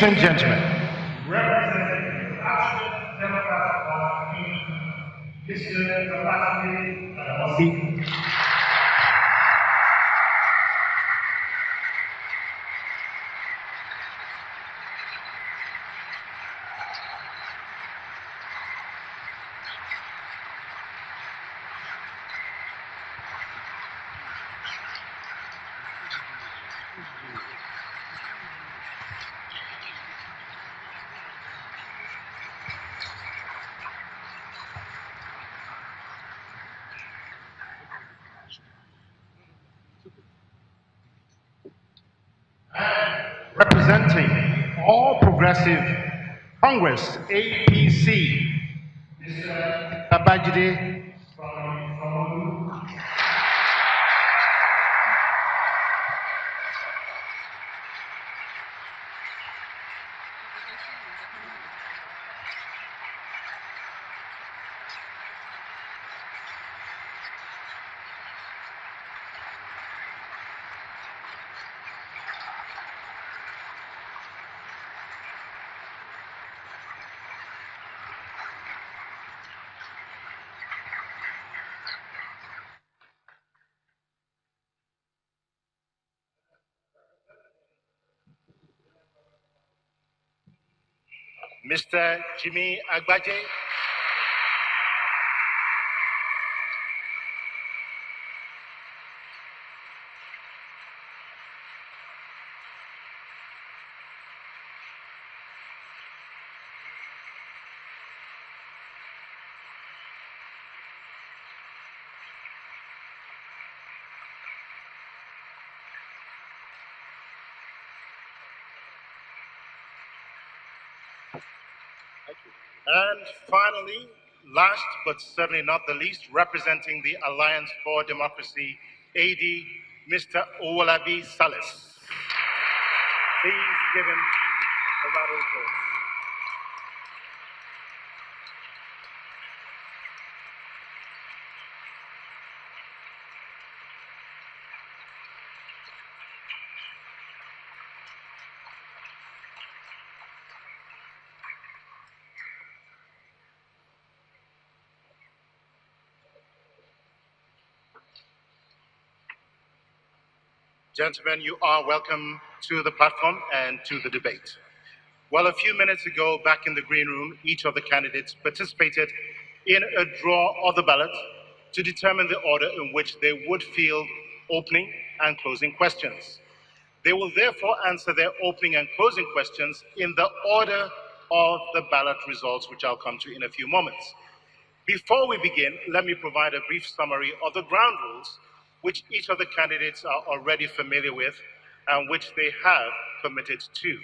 and gentlemen, representing the African Democratic Party, Mr. Gubernatorial. representing All Progressive Congress, APC, Mr. Babajide. Mr. Jimmy Agbaje. And finally, last but certainly not the least, representing the Alliance for Democracy, AD, Mr. Owolabi Salis. Please give him a round of applause. Gentlemen, you are welcome to the platform and to the debate. Well, a few minutes ago, back in the green room, each of the candidates participated in a draw of the ballot to determine the order in which they would field opening and closing questions. They will therefore answer their opening and closing questions in the order of the ballot results, which I'll come to in a few moments. Before we begin, let me provide a brief summary of the ground rules, which each of the candidates are already familiar with and which they have committed to.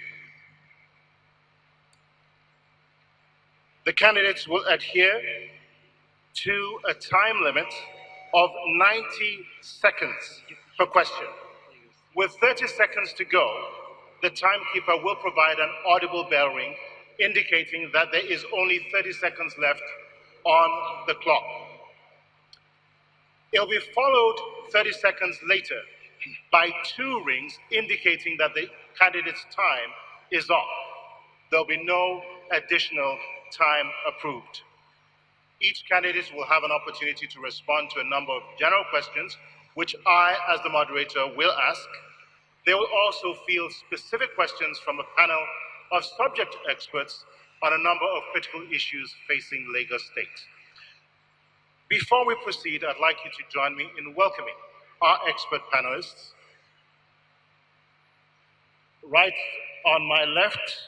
The candidates will adhere to a time limit of 90 seconds per question. With 30 seconds to go, the timekeeper will provide an audible bell ring indicating that there is only 30 seconds left on the clock. It will be followed 30 seconds later by 2 rings indicating that the candidate's time is off. There will be no additional time approved. Each candidate will have an opportunity to respond to a number of general questions, which I, as the moderator, will ask. They will also field specific questions from a panel of subject experts on a number of critical issues facing Lagos State. Before we proceed, I'd like you to join me in welcoming our expert panelists. Right on my left,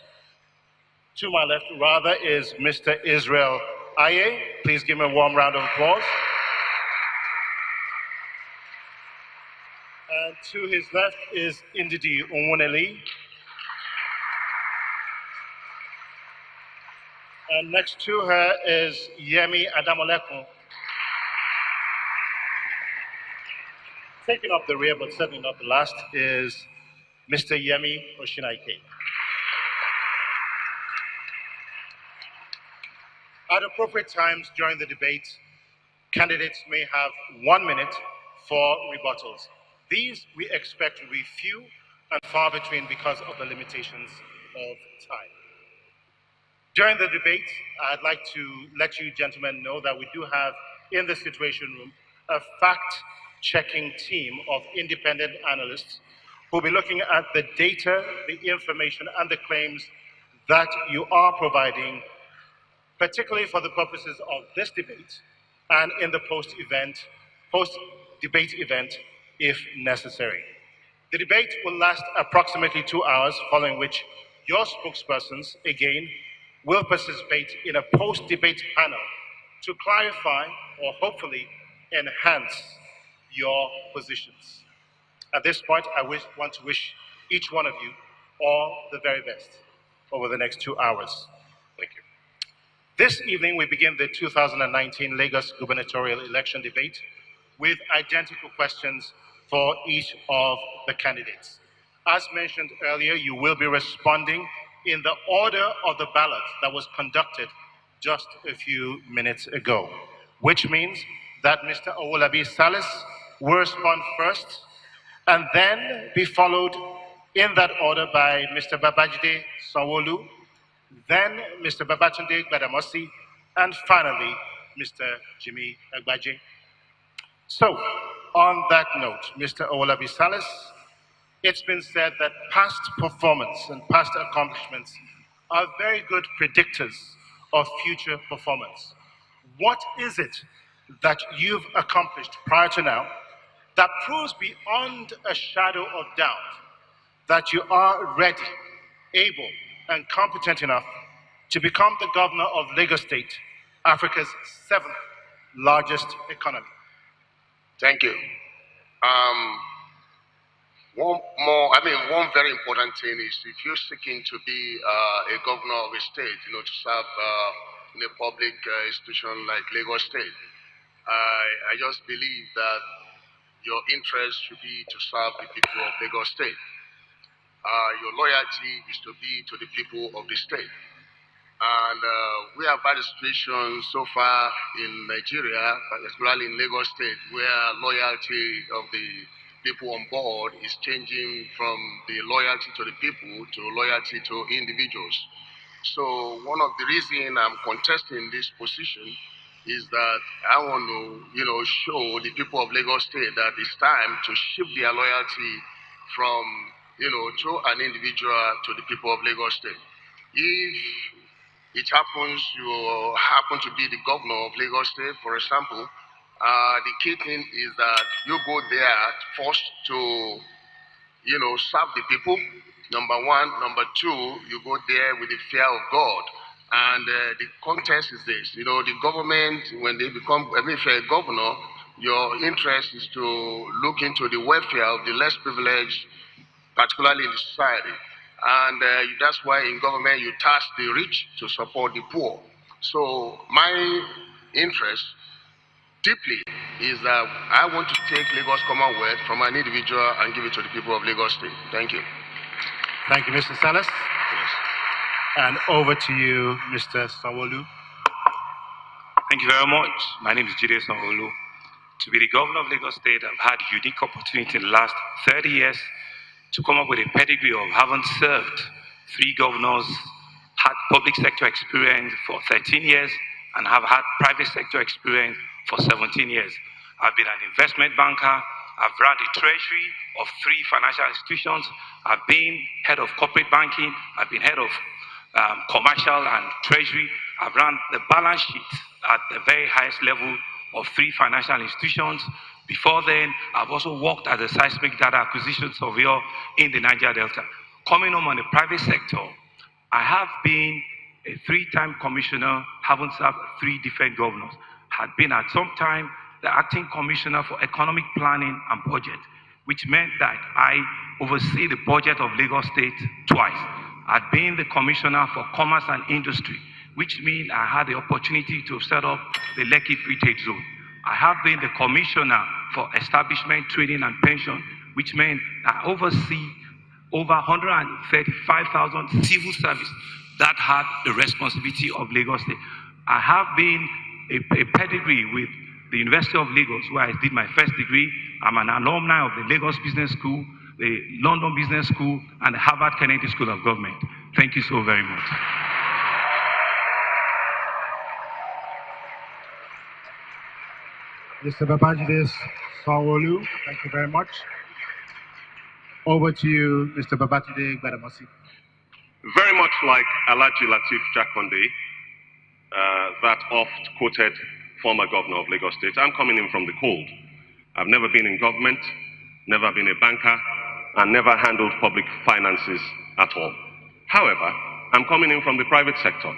to my left rather, is Mr. Israel Aye. Please give him a warm round of applause. And to his left is Ndidi Onwuneli. And next to her is Yemi Adamolekun. Taking up the rear, but certainly not the last, is Mr. Yemi Oshinaike. At appropriate times during the debate, candidates may have 1 minute for rebuttals. These we expect will be few and far between because of the limitations of time. During the debate, I'd like to let you gentlemen know that we do have in the Situation Room a fact-checking team of independent analysts who will be looking at the data, the information, and the claims that you are providing, particularly for the purposes of this debate and in the post-debate event, if necessary. The debate will last approximately 2 hours, following which your spokespersons, again, will participate in a post-debate panel to clarify or hopefully enhance your positions. At this point, I want to wish each one of you all the very best over the next 2 hours. Thank you. This evening, we begin the 2019 Lagos Gubernatorial election debate with identical questions for each of the candidates. As mentioned earlier, you will be responding in the order of the ballot that was conducted just a few minutes ago, which means that Mr. Owolabi Salis will respond first and then be followed in that order by Mr. Babajide Sanwo-Olu, then Mr. Babatunde Gbadamosi, and finally, Mr. Jimmy Agbaje. So, on that note, Mr. Owolabi Salis, it's been said that past performance and past accomplishments are very good predictors of future performance. What is it that you've accomplished prior to now that proves beyond a shadow of doubt that you are ready, able, and competent enough to become the governor of Lagos State, Africa's 7th largest economy? Thank you. One very important thing is if you're seeking to be a governor of a state, to serve in a public institution like Lagos State, I just believe that your interest should be to serve the people of Lagos State. Your loyalty is to be to the people of the state. And we have had a situation so far in Nigeria, particularly in Lagos State, where loyalty of the people on board is changing from the loyalty to the people to loyalty to individuals. So one of the reasons I'm contesting this position is that I want to, show the people of Lagos State that it's time to shift their loyalty from, to an individual to the people of Lagos State. If it happens you happen to be the governor of Lagos State, for example, the key thing is that you go there first to, serve the people, number one. Number two, you go there with the fear of God. And the context is this, the government, when they become, if you're a governor, your interest is to look into the welfare of the less privileged, particularly in the society. And that's why in government you task the rich to support the poor. So my interest deeply is that I want to take Lagos Commonwealth from an individual and give it to the people of Lagos State. Thank you. Thank you, Mr. Salas. Yes. And over to you, Mr. Sanwo-Olu. Thank you very much. My name is Jide Sanwo-Olu. To be the governor of Lagos State, I've had a unique opportunity in the last 30 years to come up with a pedigree of having served 3 governors, had public sector experience for 13 years, and have had private sector experience for 17 years. I've been an investment banker. I've run the treasury of 3 financial institutions. I've been head of corporate banking. I've been head of commercial and treasury. I've run the balance sheet at the very highest level of 3 financial institutions. Before then, I've also worked as a seismic data acquisition surveyor in the Niger Delta. Coming home on the private sector, I have been a 3-time commissioner, having served 3 different governors. Had been at some time the acting commissioner for economic planning and budget, which meant that I oversee the budget of Lagos State twice. I'd been the commissioner for commerce and industry, which means I had the opportunity to set up the Lekki Free Trade Zone. I have been the commissioner for establishment, training, and pension, which meant I oversee over 135,000 civil service that had the responsibility of Lagos State. I have been a pedigree with the University of Lagos, where I did my first degree. I'm an alumni of the Lagos Business School, the London Business School, and the Harvard Kennedy School of Government. Thank you so very much. Mr. Babajide Sanwo-Olu, thank you very much. Over to you, Mr. Babajide Gbadamosi. Very much like Alhaji Lateef Jakonde, that oft-quoted former governor of Lagos State, I'm coming in from the cold. I've never been in government, never been a banker, and never handled public finances at all. However, I'm coming in from the private sector.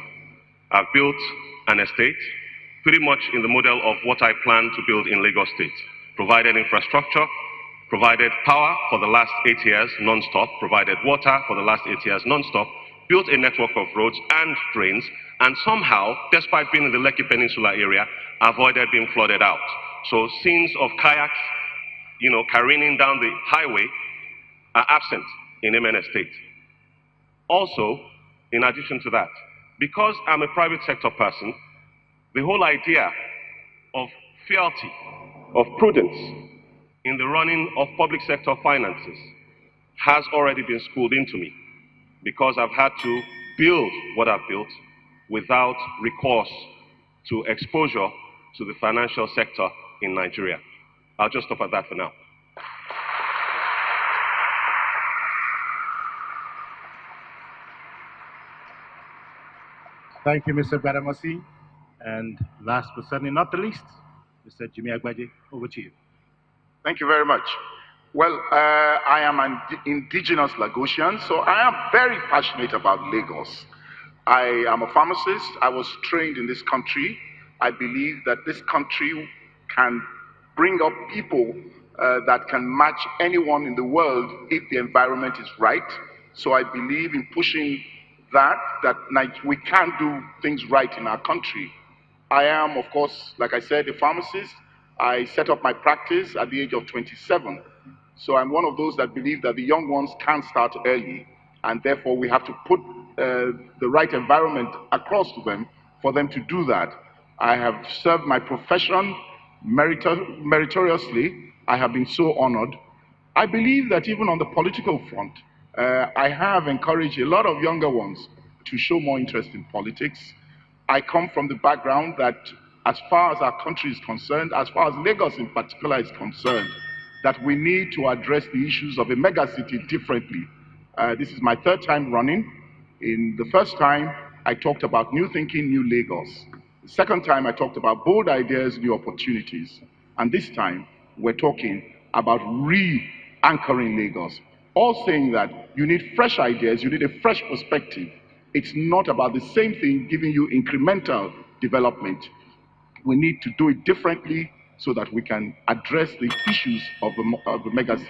I've built an estate pretty much in the model of what I plan to build in Lagos State. Provided infrastructure, provided power for the last 8 years non-stop, provided water for the last 8 years non-stop, built a network of roads and drains, and somehow, despite being in the Lekki Peninsula area, avoided being flooded out. So scenes of kayaks, careening down the highway are absent in Amen Estate. Also, in addition to that, because I'm a private sector person, the whole idea of fealty, of prudence in the running of public sector finances has already been schooled into me, because I've had to build what I've built without recourse to exposure to the financial sector in Nigeria. I'll just stop at that for now. Thank you, Mr. Gbadamosi. And last but certainly not the least, Mr. Jimmy Agbaje, over to you. Thank you very much. Well, I am an indigenous Lagosian, so I am very passionate about Lagos. I am a pharmacist. I was trained in this country. I believe that this country can bring up people that can match anyone in the world if the environment is right. So I believe in pushing that we can do things right in our country. I am, of course, like I said, a pharmacist. I set up my practice at the age of 27. So I'm one of those that believe that the young ones can start early, and therefore we have to put the right environment across to them for them to do that. I have served my profession meritoriously. I have been so honored. I believe that even on the political front, I have encouraged a lot of younger ones to show more interest in politics. I come from the background that as far as our country is concerned, as far as Lagos in particular is concerned, that we need to address the issues of a megacity differently. This is my third time running. In the first time, I talked about new thinking, new Lagos. The second time, I talked about bold ideas, new opportunities. And this time, we're talking about re-anchoring Lagos. All saying that you need fresh ideas, you need a fresh perspective. It's not about the same thing giving you incremental development. We need to do it differently so that we can address the issues of the megacity.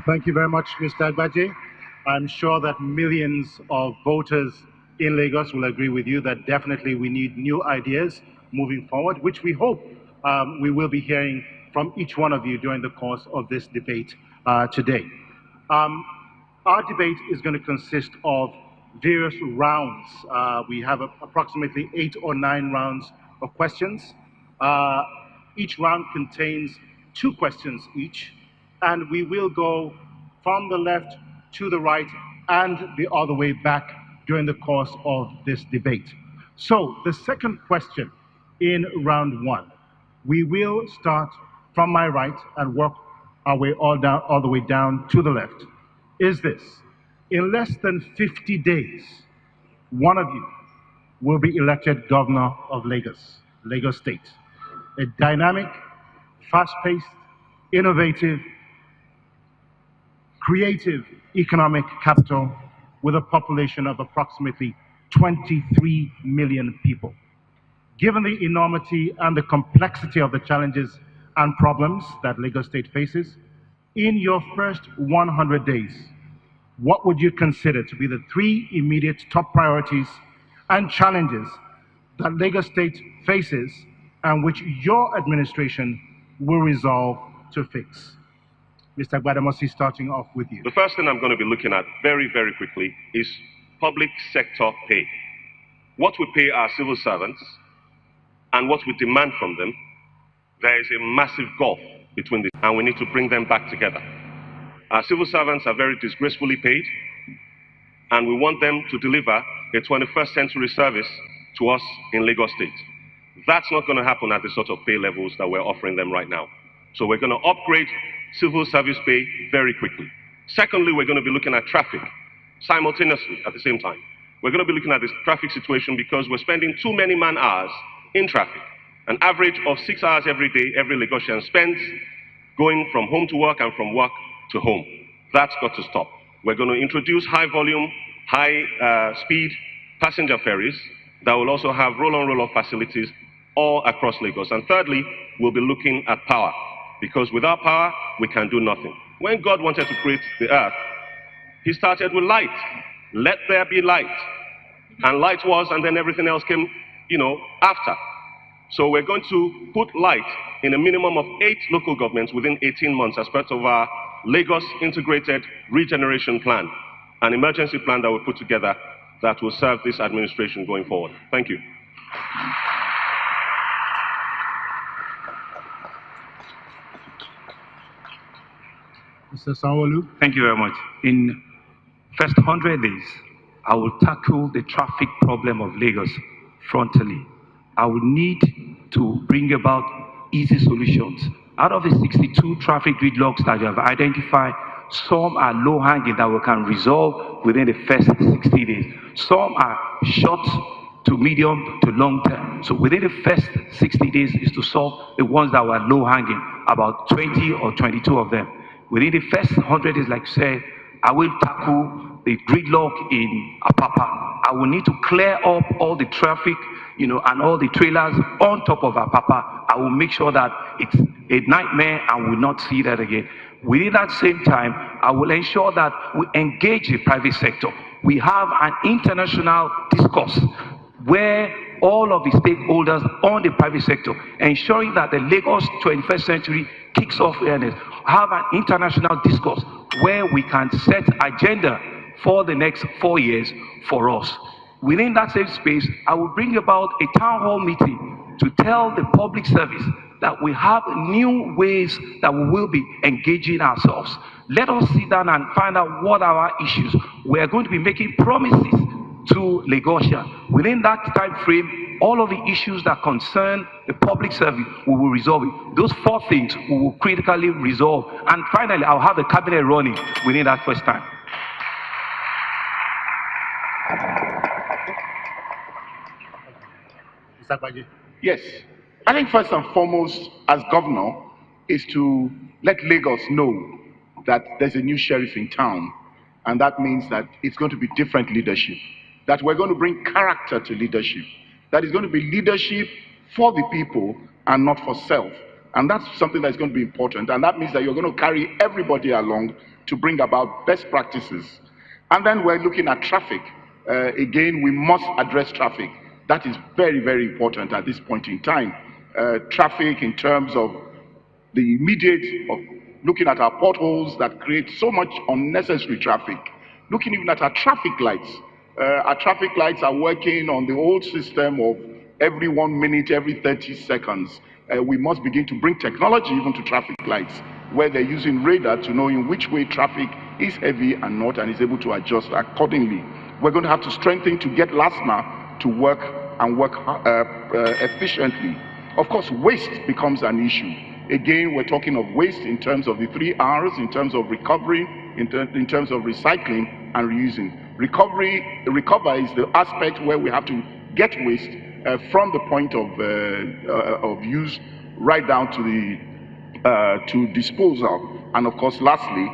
Thank you very much, Mr. Agbaje. I'm sure that millions of voters in Lagos will agree with you that definitely we need new ideas moving forward, which we hope we will be hearing from each one of you during the course of this debate today. Our debate is going to consist of various rounds. We have approximately 8 or 9 rounds of questions. Each round contains 2 questions each, and we will go from the left to the right and the other way back during the course of this debate. So the second question in round 1, we will start from my right and work our way all the way down to the left, is this: in less than 50 days, one of you will be elected governor of Lagos State, a dynamic, fast-paced, innovative, creative economic capital with a population of approximately 23 million people. Given the enormity and the complexity of the challenges and problems that Lagos State faces, in your first 100 days, what would you consider to be the 3 immediate top priorities and challenges that Lagos State faces and which your administration will resolve to fix? Mr. Gbadamosi, starting off with you. The first thing I'm going to be looking at very, very quickly is public sector pay. What we pay our civil servants and what we demand from them, there is a massive gulf between this, and we need to bring them back together. Our civil servants are very disgracefully paid, and we want them to deliver a 21st century service to us in Lagos State. That's not going to happen at the sort of pay levels that we're offering them right now. So we're going to upgrade civil service pay very quickly. Secondly, we're going to be looking at traffic simultaneously at the same time. We're going to be looking at this traffic situation because we're spending too many man-hours in traffic. An average of 6 hours every day, every Lagosian spends going from home to work and from work to home. That's got to stop. We're going to introduce high-volume, high-speed passenger ferries that will also have roll-on, roll-off facilities all across Lagos. And thirdly, we'll be looking at power, because without power, we can do nothing. When God wanted to create the earth, he started with light. Let there be light. And light was, and then everything else came, after. So we're going to put light in a minimum of 8 local governments within 18 months as part of our Lagos Integrated Regeneration Plan, an emergency plan that we put together that will serve this administration going forward. Thank you. Mr. Sanwo-Olu. Thank you very much. In first 100 days, I will tackle the traffic problem of Lagos frontally. I will need to bring about easy solutions. Out of the 62 traffic gridlocks that you have identified, some are low-hanging that we can resolve within the first 60 days. Some are short to medium to long term. So within the first 60 days is to solve the ones that were low-hanging, about 20 or 22 of them. Within the first 100 days, like I said, I will tackle the gridlock in Apapa. I will need to clear up all the traffic, and all the trailers on top of Apapa. I will make sure that it's a nightmare and will not see that again. Within that same time, I will ensure that we engage the private sector. We have an international discourse where all of the stakeholders on the private sector, ensuring that the Lagos 21st century kicks off awareness, have an international discourse where we can set agenda for the next 4 years for us. Within that same space, I will bring about a town hall meeting to tell the public service that we have new ways that we will be engaging ourselves. Let us sit down and find out what are our issues. We are going to be making promises to Lagosians. Within that time frame, all of the issues that concern the public service, we will resolve it. Those 4 things we will critically resolve. And finally, I'll have the cabinet running within that first time. Mr. Agbaje. Yes. I think first and foremost, as governor, is to let Lagos know that there's a new sheriff in town. And that means that it's going to be different leadership. That we're going to bring character to leadership. That is going to be leadership for the people and not for self. And that's something that's going to be important. And that means that you're going to carry everybody along to bring about best practices. And then we're looking at traffic. Again, we must address traffic. That is very, very important at this point in time. Traffic in terms of the immediate, of looking at our potholes that create so much unnecessary traffic. Looking even at our traffic lights. Our traffic lights are working on the old system of every 1 minute, every 30 seconds. We must begin to bring technology even to traffic lights, where they're using radar to know in which way traffic is heavy and not, and is able to adjust accordingly. We're going to have to strengthen to get LASMA to work and work efficiently. Of course, waste becomes an issue. Again, we're talking of waste in terms of the 3 R's, in terms of recovery, in terms of recycling and reusing. Recover is the aspect where we have to get waste from the point of use right down to the to disposal. And of course, lastly,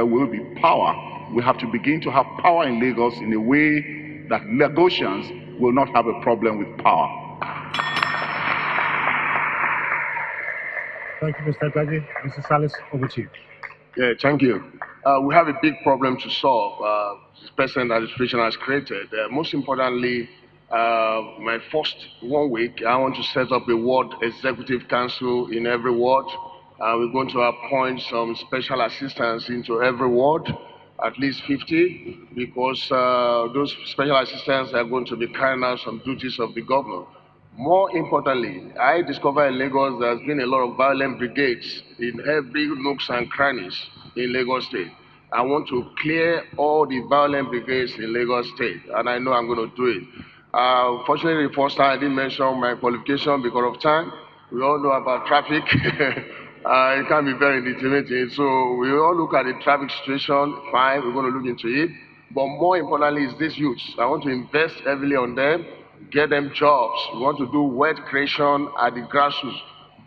will be power. We have to begin to have power in Lagos in a way that Lagosians will not have a problem with power. Thank you, Mr. Agbaje. Mr. Salis, over to you. Yeah, thank you. We have a big problem to solve. The present administration has created. Most importantly, my first 1 week, I want to set up a ward executive council in every ward. We're going to appoint some special assistants into every ward, at least 50, because those special assistants are going to be carrying out some duties of the governor. More importantly, I discovered in Lagos there's been a lot of violent brigades in every nooks and crannies in Lagos State. I want to clear all the violent brigades in Lagos State, and I know I'm going to do it. Fortunately, the first time I didn't mention my qualification because of time. We all know about traffic. It can be very intimidating. So we all look at the traffic situation, fine, we're going to look into it. But more importantly is these youths. I want to invest heavily on them, get them jobs. We want to do wealth creation at the grassroots.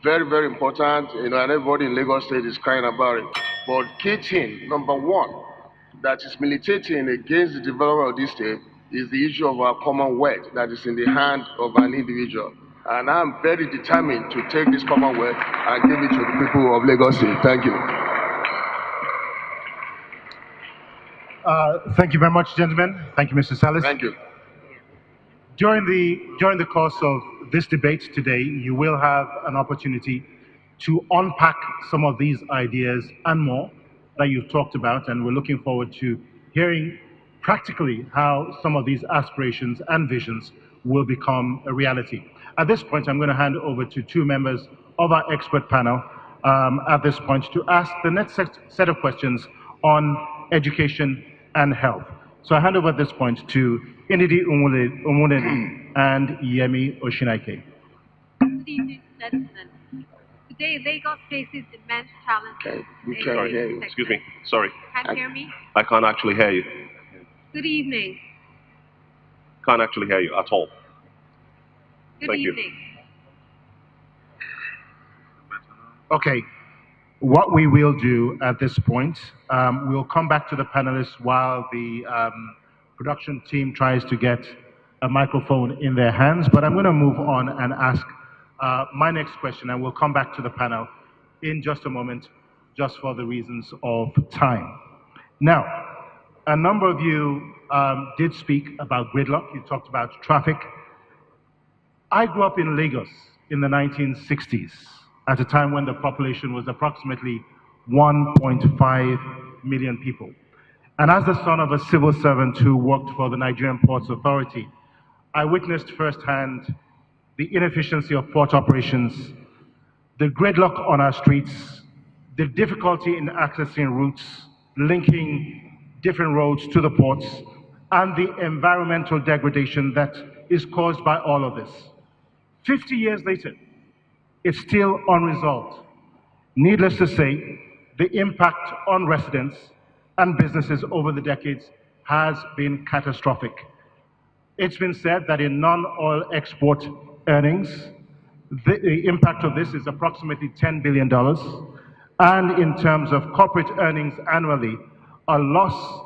Very, very important, and everybody in Lagos State is crying about it. But key thing, number one, that is militating against the development of this state is the issue of our commonwealth that is in the hand of an individual. And I'm very determined to take this commonwealth and give it to the people of Lagos State. Thank you. Thank you very much, gentlemen. Thank you, Mr. Salis. Thank you. During the course of this debate today, you will have an opportunity to unpack some of these ideas and more that you've talked about, and we're looking forward to hearing practically how some of these aspirations and visions will become a reality. At this point, I'm going to hand over to two members of our expert panel at this point to ask the next set of questions on education and health. So I hand over at this point to Inidi Umuleli and Yemi Oshinaike. Good evening, gentlemen. Today, Lagos faces immense challenges. Sorry, excuse me. Sorry. Can't you hear me? I can't actually hear you. Good evening. Can't actually hear you at all. Good Thank you. evening. Okay, what we will do at this point, we'll come back to the panelists while the production team tries to get a microphone in their hands, but I'm going to move on and ask my next question, and we'll come back to the panel in just a moment, just for the reasons of time. Now, a number of you did speak about gridlock. You talked about traffic. I grew up in Lagos in the 1960s, at a time when the population was approximately 1.5 million people. And as the son of a civil servant who worked for the Nigerian Ports Authority, I witnessed firsthand the inefficiency of port operations, the gridlock on our streets, the difficulty in accessing routes, linking different roads to the ports, and the environmental degradation that is caused by all of this. 50 years later, it's still unresolved. Needless to say, the impact on residents and businesses over the decades has been catastrophic. It's been said that in non-oil export earnings, the impact of this is approximately $10 billion, and in terms of corporate earnings annually, a loss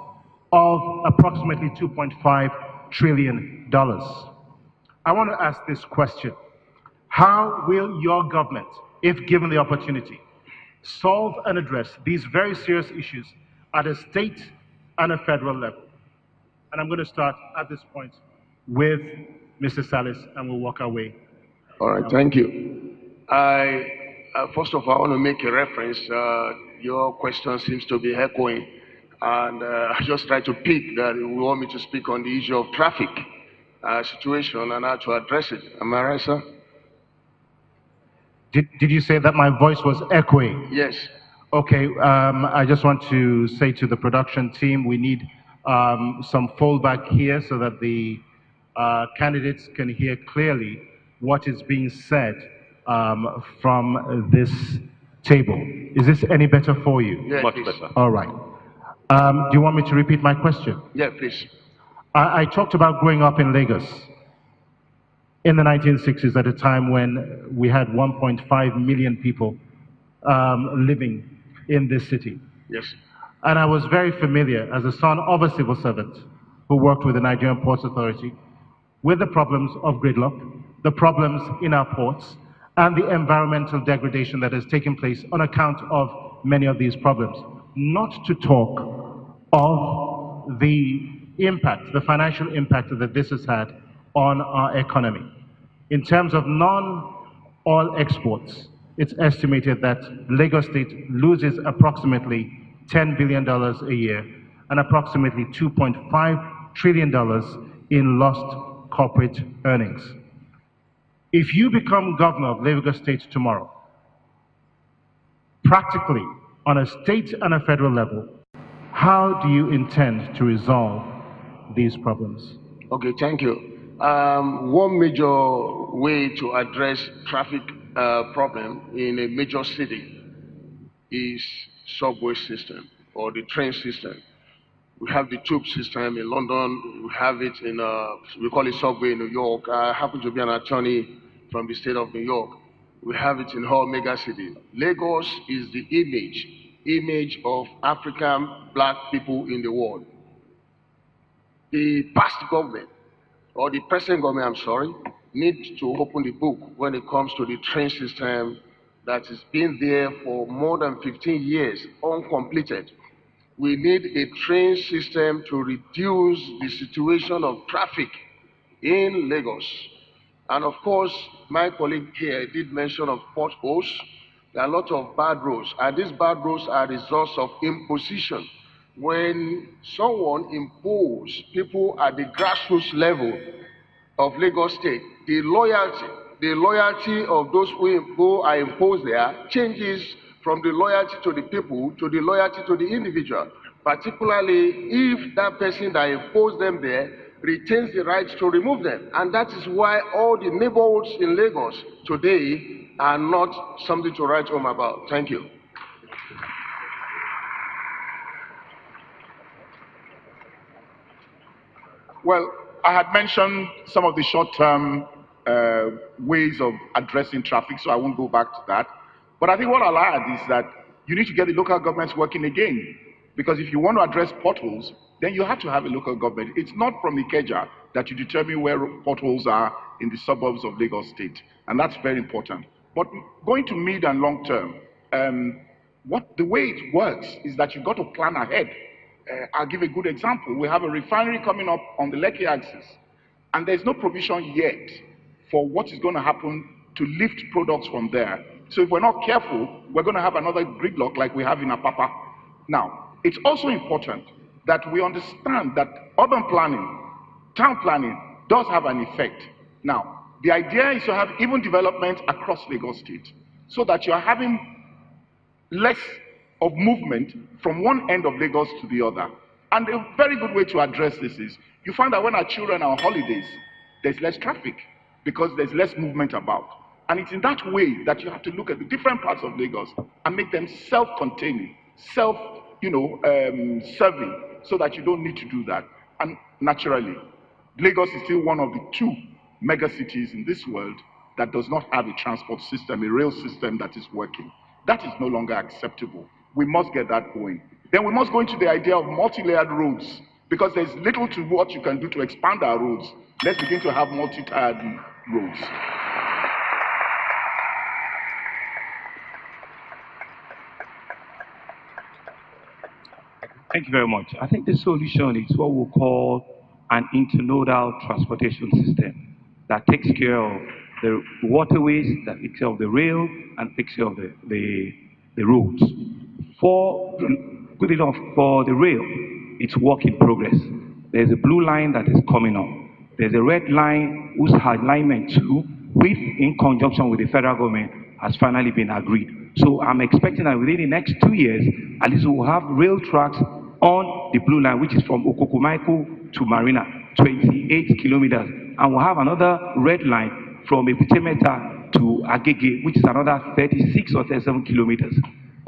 of approximately $2.5 trillion. I want to ask this question. How will your government, if given the opportunity, solve and address these very serious issues at a state and a federal level? And I'm going to start at this point with Mr. Salis, and we'll walk our way. All right, thank you. First of all, I want to make a reference. Your question seems to be echoing, and I just try to pick that you want me to speak on the issue of traffic situation and how to address it. Am I right, sir? Did you say that my voice was echoing? Yes. Okay, I just want to say to the production team, we need some fallback here so that the candidates can hear clearly what is being said from this table. Is this any better for you? Yes, Much please. better. All right. Do you want me to repeat my question? Yeah, please. I talked about growing up in Lagos in the 1960s, at a time when we had 1.5 million people living in this city. Yes. And I was very familiar, as a son of a civil servant who worked with the Nigerian Ports Authority, with the problems of gridlock, the problems in our ports, and the environmental degradation that has taken place on account of many of these problems. Not to talk of the impact, the financial impact that this has had on our economy. In terms of non-oil exports, it's estimated that Lagos State loses approximately $10 billion a year and approximately $2.5 trillion in lost corporate earnings. If you become governor of Lagos State tomorrow, practically on a state and a federal level, How do you intend to resolve these problems? Okay, thank you. One major way to address traffic problem in a major city is subway system or the train system. We have the tube system in London. We have it in, we call it subway in New York. I happen to be an attorney from the state of New York. We have it in all mega cities. Lagos is the image of African black people in the world. The past government, or the present government, I'm sorry, need to open the book when it comes to the train system that has been there for more than 15 years, uncompleted. We need a train system to reduce the situation of traffic in Lagos. And of course, my colleague here did mention of potholes. There are a lot of bad roads, and these bad roads are results of imposition. When someone imposes people at the grassroots level of Lagos State, the loyalty of those who are imposed there changes from the loyalty to the people to the loyalty to the individual, particularly if that person that imposed them there retains the right to remove them. And that is why all the neighborhoods in Lagos today are not something to write home about. Thank you. Well, I had mentioned some of the short-term ways of addressing traffic, so I won't go back to that. But I think what I'll add is that you need to get the local governments working again. Because if you want to address potholes, then you have to have a local government. It's not from Ikeja that you determine where potholes are in the suburbs of Lagos State. And that's very important. But going to mid and long term, the way it works is that you've got to plan ahead. I'll give a good example. We have a refinery coming up on the Lekki axis, and there's no provision yet for what is going to happen to lift products from there. So if we're not careful, we're going to have another gridlock like we have in Apapa. Now, it's also important that we understand that urban planning, town planning, does have an effect. Now, the idea is to have even development across Lagos State, so that you're having less of movement from one end of Lagos to the other. And a very good way to address this is, you find that when our children are on holidays, there's less traffic because there's less movement about. And it's in that way that you have to look at the different parts of Lagos and make them self-containing, serving, so that you don't need to do that. And naturally, Lagos is still one of the 2 mega cities in this world that does not have a transport system, a rail system that is working. That is no longer acceptable. We must get that going. Then we must go into the idea of multi-layered roads, because there's little to what you can do to expand our roads. Let's begin to have multi-tiered roads. Thank you very much. I think the solution is what we'll call an internodal transportation system that takes care of the waterways, that takes care of the rail, and takes care of the roads. Good enough for the rail, it's work in progress. There's a blue line that is coming up. There's a red line whose alignment too, in conjunction with the federal government, has finally been agreed. So I'm expecting that within the next 2 years, at least we'll have rail tracks on the blue line, which is from Okokomaiko to Marina, 28 kilometers. And we'll have another red line from Ebutemeta to Agege, which is another 36 or 37 kilometers.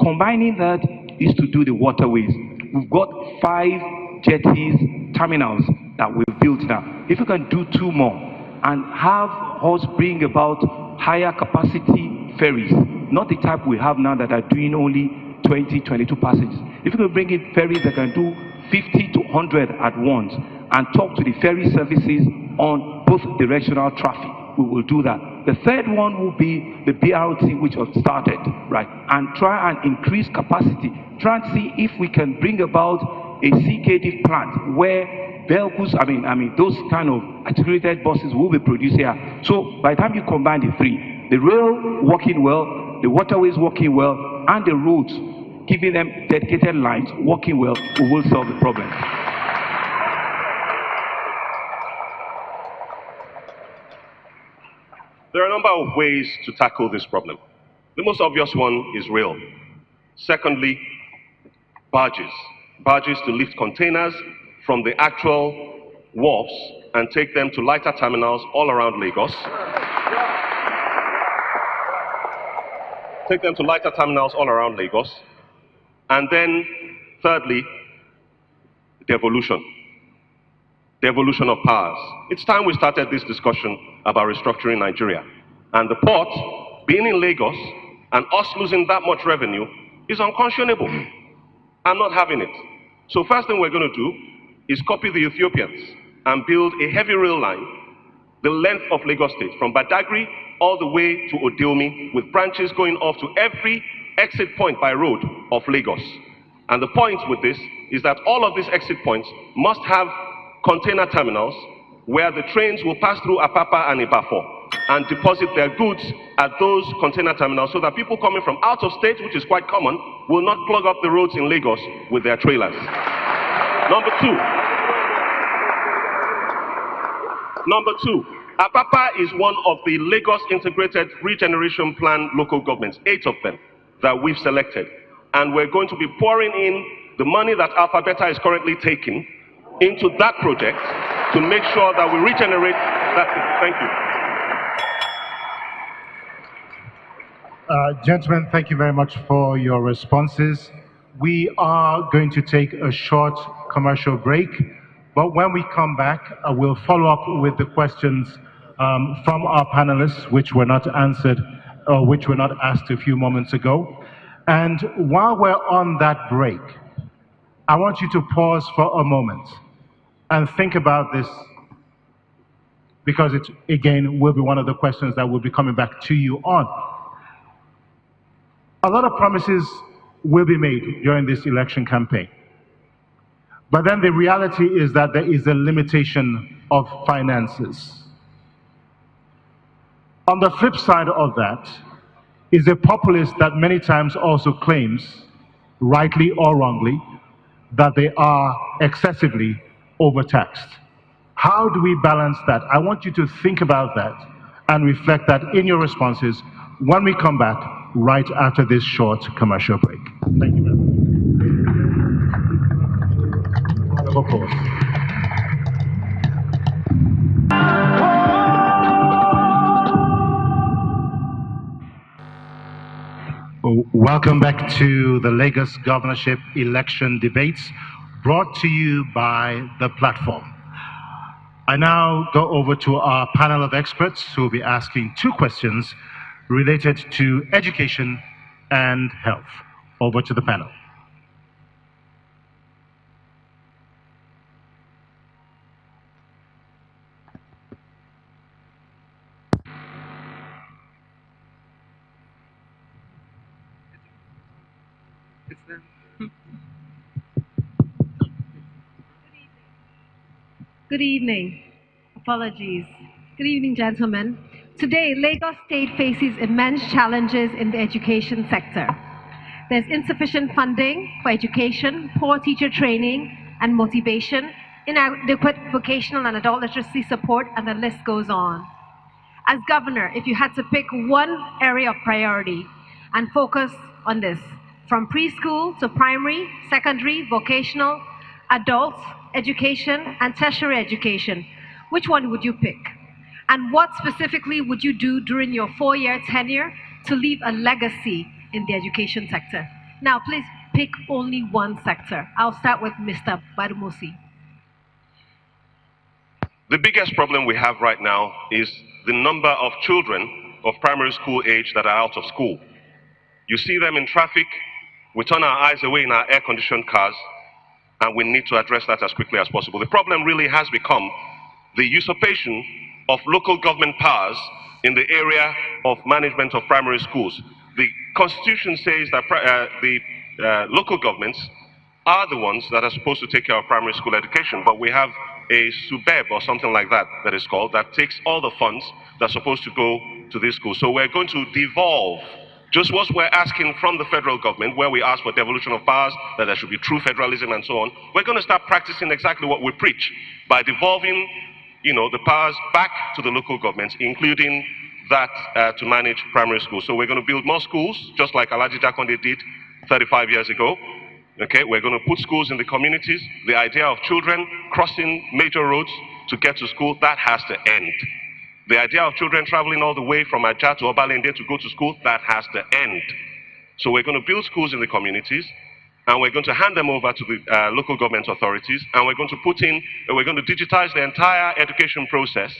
Combining that is to do the waterways. We've got 5 jetties, terminals that we've built now. If we can do 2 more and have us bring about higher capacity ferries, not the type we have now that are doing only 20, 22 passengers. If we can bring in ferries that can do 50 to 100 at once and talk to the ferry services on both directional traffic, we will do that. The third one will be the BRT, which was started, right? And try and increase capacity. Try and see if we can bring about a CKD plant where vehicles, those kind of articulated buses will be produced here. So by the time you combine the 3, the rail working well, the waterways working well, and the roads, giving them dedicated lines working well, we will solve the problem. There are a number of ways to tackle this problem. The most obvious one is rail. Secondly, barges. barges to lift containers from the actual wharves and take them to lighter terminals all around Lagos. Take them to lighter terminals all around Lagos. And then, thirdly, devolution. Devolution of powers. It's time we started this discussion about restructuring Nigeria. And the port, being in Lagos, and us losing that much revenue, is unconscionable. I'm not having it. So first thing we're going to do is copy the Ethiopians and build a heavy rail line, the length of Lagos State, from Badagry all the way to Odeomi, with branches going off to every exit point by road of Lagos. And the point with this is that all of these exit points must have container terminals where the trains will pass through Apapa and Ibafo and deposit their goods at those container terminals so that people coming from out of state, which is quite common, will not clog up the roads in Lagos with their trailers. Number two, Apapa is one of the Lagos Integrated Regeneration Plan local governments, 8 of them that we've selected. And we're going to be pouring in the money that Alpha Beta is currently taking into that project to make sure that we regenerate that. Thank you. Gentlemen, thank you very much for your responses. We are going to take a short commercial break, but when we come back, we'll follow up with the questions from our panelists, which were not answered, or which were not asked a few moments ago. And while we're on that break, I want you to pause for a moment and think about this, because it, again, will be one of the questions that we'll be coming back to you on. A lot of promises will be made during this election campaign. But then the reality is that there is a limitation of finances. On the flip side of that is a populace that many times also claims, rightly or wrongly, that they are excessively overtaxed. How do we balance that? I want you to think about that and reflect that in your responses when we come back right after this short commercial break. Thank you very much. Round of applause. Welcome back to the Lagos governorship election debates, brought to you by The Platform. I now go over to our panel of experts who will be asking 2 questions related to education and health. Over to the panel. Good evening. Apologies. Good evening, gentlemen. Today, Lagos State faces immense challenges in the education sector. There's insufficient funding for education, poor teacher training and motivation, inadequate vocational and adult literacy support, and the list goes on. As governor, if you had to pick one area of priority and focus on this, from preschool to primary, secondary, vocational, adult education, and tertiary education, which one would you pick? And what specifically would you do during your 4-year tenure to leave a legacy in the education sector? Now, please pick only one sector. I'll start with Mr. Badumusi. The biggest problem we have right now is the number of children of primary school age that are out of school. You see them in traffic, we turn our eyes away in our air-conditioned cars, and we need to address that as quickly as possible. The problem really has become the usurpation of local government powers in the area of management of primary schools. The Constitution says that local governments are the ones that are supposed to take care of primary school education, but we have a SUBEB or something like that, that is called, that takes all the funds that are supposed to go to these schools. So we're going to devolve just what we're asking from the federal government, where we ask for devolution of powers, that there should be true federalism and so on. We're going to start practicing exactly what we preach by devolving, the powers back to the local governments, including that to manage primary schools. So we're going to build more schools, just like Alhaji Jakonde did 35 years ago. Okay, we're going to put schools in the communities. The idea of children crossing major roads to get to school, that has to end. The idea of children traveling all the way from Ajah to Obalende to go to school, that has to end. So we're going to build schools in the communities, and we're going to hand them over to the local government authorities, and we're going to digitize the entire education process,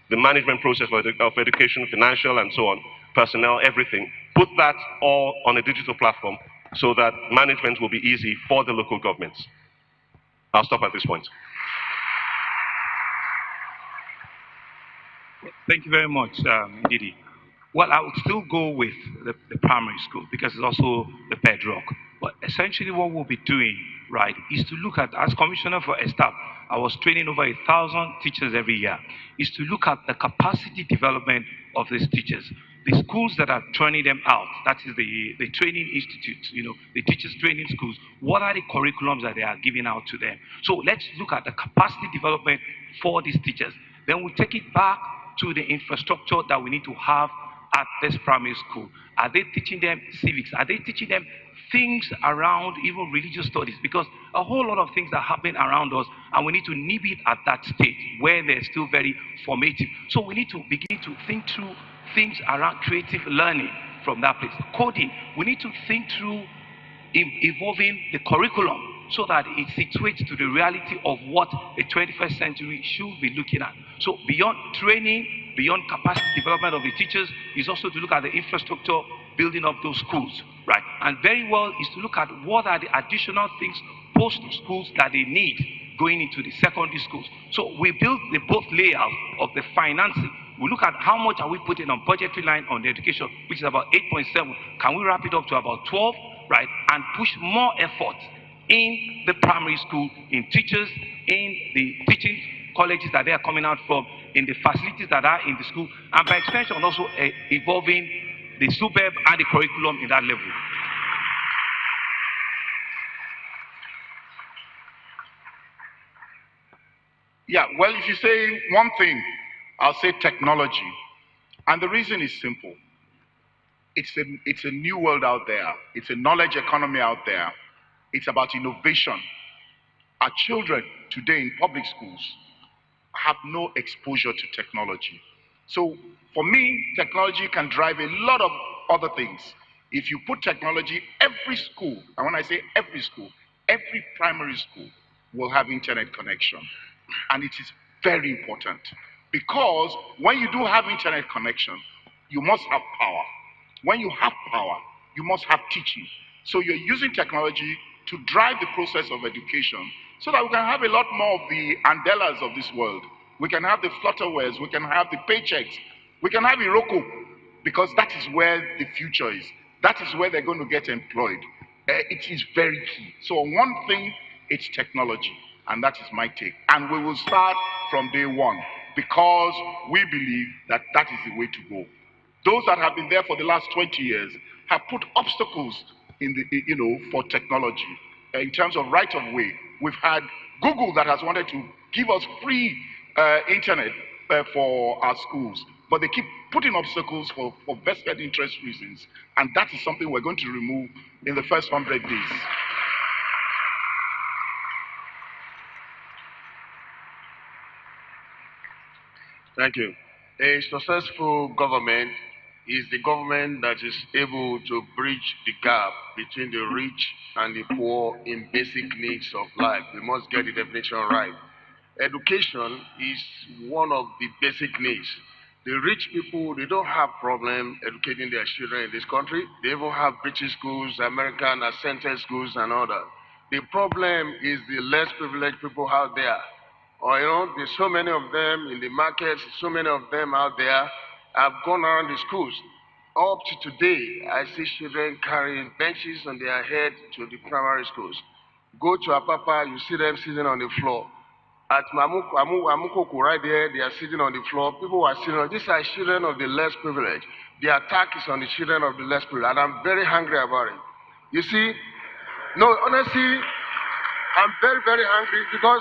the management process of education, financial and so on, personnel, everything. Put that all on a digital platform so that management will be easy for the local governments. I'll stop at this point. Thank you very much, Didi. Well, I would still go with the primary school because it's also the bedrock. But essentially what we'll be doing, right, is to look at, as Commissioner for Staff, I was training over 1,000 teachers every year, is to look at the capacity development of these teachers. The schools that are turning them out, that is the training institutes, the teachers training schools, what are the curriculums that they are giving out to them? So let's look at the capacity development for these teachers. Then we take it back to the infrastructure that we need to have at this primary school. Are they teaching them civics? Are they teaching them things around even religious studies? Because a whole lot of things are happening around us, and we need to nib it at that stage where they're still very formative. So we need to begin to think through things around creative learning from that place. Coding, we need to think through evolving the curriculum so that it situates to the reality of what the 21st century should be looking at. So beyond training, beyond capacity development of the teachers, is also to look at the infrastructure, building of those schools, right? And very well is to look at what are the additional things post schools that they need going into the secondary schools. So we build the both layout of the financing. We look at how much are we putting on budgetary line on the education, which is about 8.7. Can we wrap it up to about 12, right? And push more effort in the primary school, in teachers, in the teaching colleges that they are coming out from, in the facilities that are in the school, and by extension also evolving the suburb and the curriculum in that level. Yeah, well, if you say one thing, I'll say technology. And the reason is simple. It's a new world out there. It's a knowledge economy out there. It's about innovation. Our children today in public schools have no exposure to technology. So for me, technology can drive a lot of other things. If you put technology, every school, and when I say every school, every primary school will have internet connection. And it is very important because when you do have internet connection, you must have power. When you have power, you must have teaching. So you're using technology to drive the process of education so that we can have a lot more of the Andelas of this world. We can have the Flutterwares, we can have the paychecks, we can have Iroko, because that is where the future is. That is where they're going to get employed. It is very key. So on one thing, it's technology, and that is my take. And we will start from day one because we believe that that is the way to go. Those that have been there for the last 20 years have put obstacles in the, for technology. In terms of right of way, we've had Google that has wanted to give us free internet for our schools, but they keep putting obstacles for vested interest reasons, and that is something we're going to remove in the first 100 days. Thank you. A successful government is the government that is able to bridge the gap between the rich and the poor in basic needs of life. We must get the definition right. Education is one of the basic needs. The rich people, they don't have problem educating their children in this country. They even have British schools, American accented schools and all that. The problem is the less privileged people out there. Or, there's so many of them in the markets, so many of them out there have gone around the schools. Up to today, I see children carrying benches on their head to the primary schools. Go to Apapa, you see them sitting on the floor. At Amukoku right there, they are sitting on the floor. People are sitting on, these are children of the less privileged. The attack is on the children of the less privileged, and I'm very angry about it. You see, no, honestly, I'm very, very angry because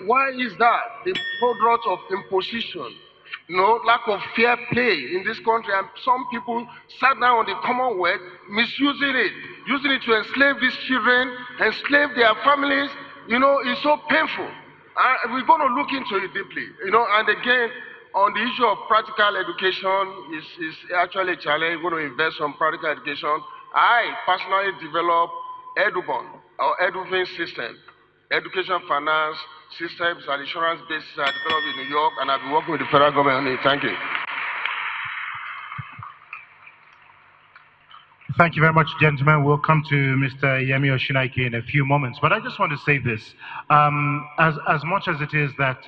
why is that? The product of imposition lack of fair play in this country, and some people sat down on the Commonwealth, misusing it, using it to enslave these children, enslave their families. It's so painful. We're going to look into it deeply. And again, on the issue of practical education, is actually a challenge. We're going to invest on practical education. I personally developed EduBond, or EduFin system, education finance systems and insurance bases are developed in New York, and I've been working with the federal government on it. Thank you. Thank you very much, gentlemen. We'll come to Mr. Yemi Oshinaike in a few moments. But I just want to say this. As much as it is that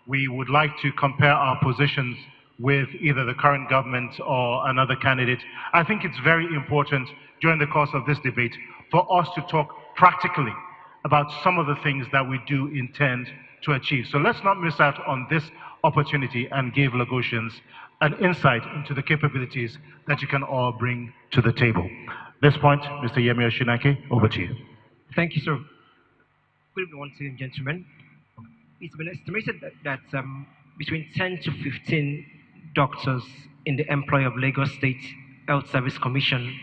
we would like to compare our positions with either the current government or another candidate, I think it's very important during the course of this debate for us to talk practically about some of the things that we do intend to achieve. So let's not miss out on this opportunity and give Lagosians an insight into the capabilities that you can all bring to the table. At this point, Mr. Yemi Oshinaike, over to you. Thank you, sir. Good evening once again, gentlemen. It's been estimated that between 10 to 15 doctors in the employ of Lagos State Health Service Commission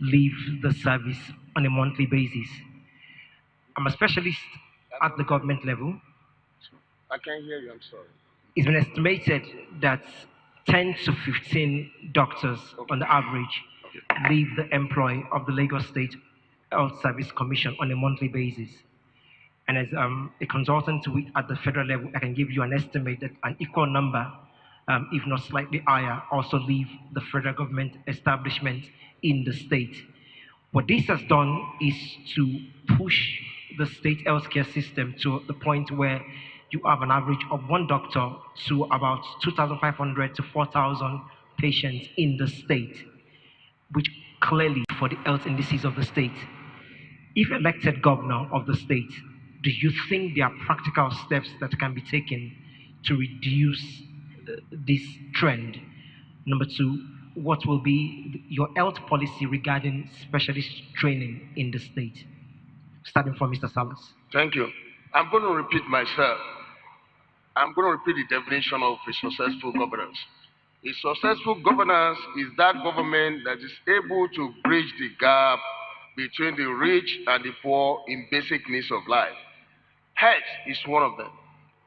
leave the service on a monthly basis. I'm a specialist at the government level. I can't hear you, I'm sorry. It's been estimated that 10 to 15 doctors on the average leave the employ of the Lagos State Health Service Commission on a monthly basis. And as a consultant at the federal level, I can give you an estimate that an equal number, if not slightly higher, also leave the federal government establishment in the state. What this has done is to push the state healthcare system to the point where you have an average of one doctor to about 2,500 to 4,000 patients in the state, which clearly for the health indices of the state. If elected governor of the state, do you think there are practical steps that can be taken to reduce this trend? Number two, what will be your health policy regarding specialist training in the state? Starting from Mr. Salas. Thank you. I'm going to repeat myself. I'm going to repeat the definition of a successful governance. A successful governance is that government that is able to bridge the gap between the rich and the poor in basic needs of life. Health is one of them.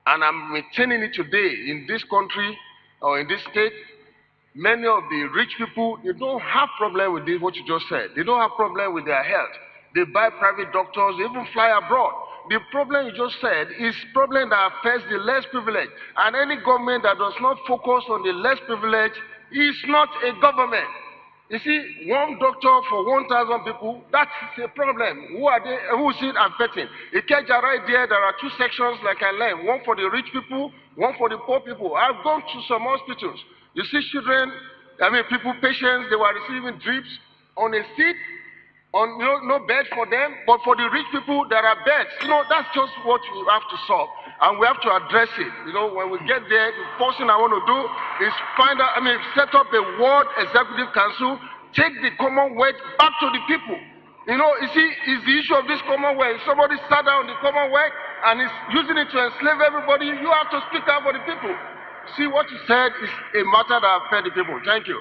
And I'm maintaining it today in this country or in this state. Many of the rich people, they don't have problem with this, what you just said. They don't have problem with their health. They buy private doctors, they even fly abroad. The problem you just said is problem that affects the less privileged. And any government that does not focus on the less privileged is not a government. You see, one doctor for 1,000 people, that's a problem. Who are they? Who is it affecting? Ikeja right there, there are two sections like I learned. One for the rich people, one for the poor people. I've gone to some hospitals. You see children, people, patients, they were receiving drips on a seat, on no bed for them, but for the rich people, there are beds. That's just what we have to solve. And we have to address it. When we get there, the first thing I want to do is set up a World Executive Council, take the Commonwealth back to the people. You see, it's the issue of this Commonwealth. Somebody sat down on the Commonwealth and is using it to enslave everybody. You have to speak out for the people. See, what you said is a matter that affects the people. Thank you.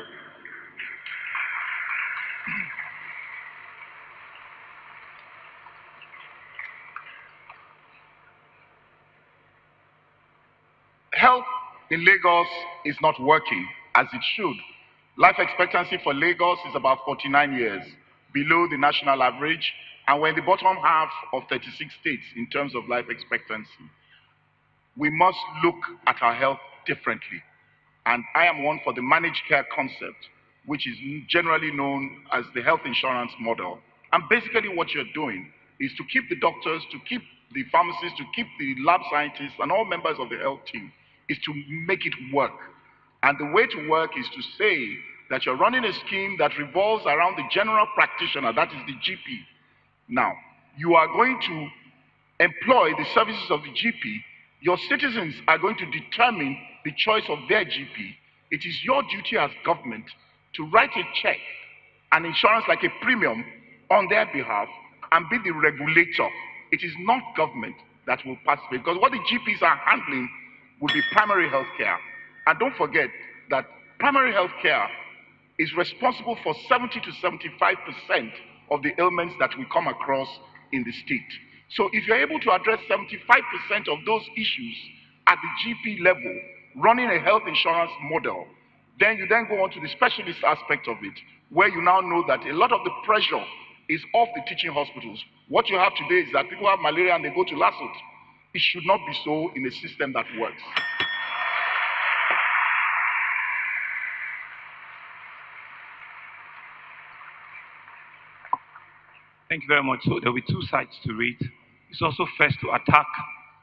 Health in Lagos is not working as it should. Life expectancy for Lagos is about 49 years, below the national average, and we're in the bottom half of 36 states in terms of life expectancy. We must look at our health differently. And I am one for the managed care concept, which is generally known as the health insurance model. And basically what you're doing is to keep the doctors, to keep the pharmacists, to keep the lab scientists and all members of the health team, is to make it work. And the way to work is to say that you're running a scheme that revolves around the general practitioner, that is the GP. Now, you are going to employ the services of the GP. Your citizens are going to determine the choice of their GP. It is your duty as government to write a check, an insurance like a premium, on their behalf and be the regulator. It is not government that will participate, because what the GPs are handling will be primary health care. And don't forget that primary health care is responsible for 70 to 75% of the ailments that we come across in the state. So if you're able to address 75% of those issues at the GP level, running a health insurance model, then you then go on to the specialist aspect of it, where you now know that a lot of the pressure is off the teaching hospitals. What you have today is that people have malaria and they go to LASUT. It should not be so in a system that works. Thank you very much. So there will be two sides to it. It's also first to attack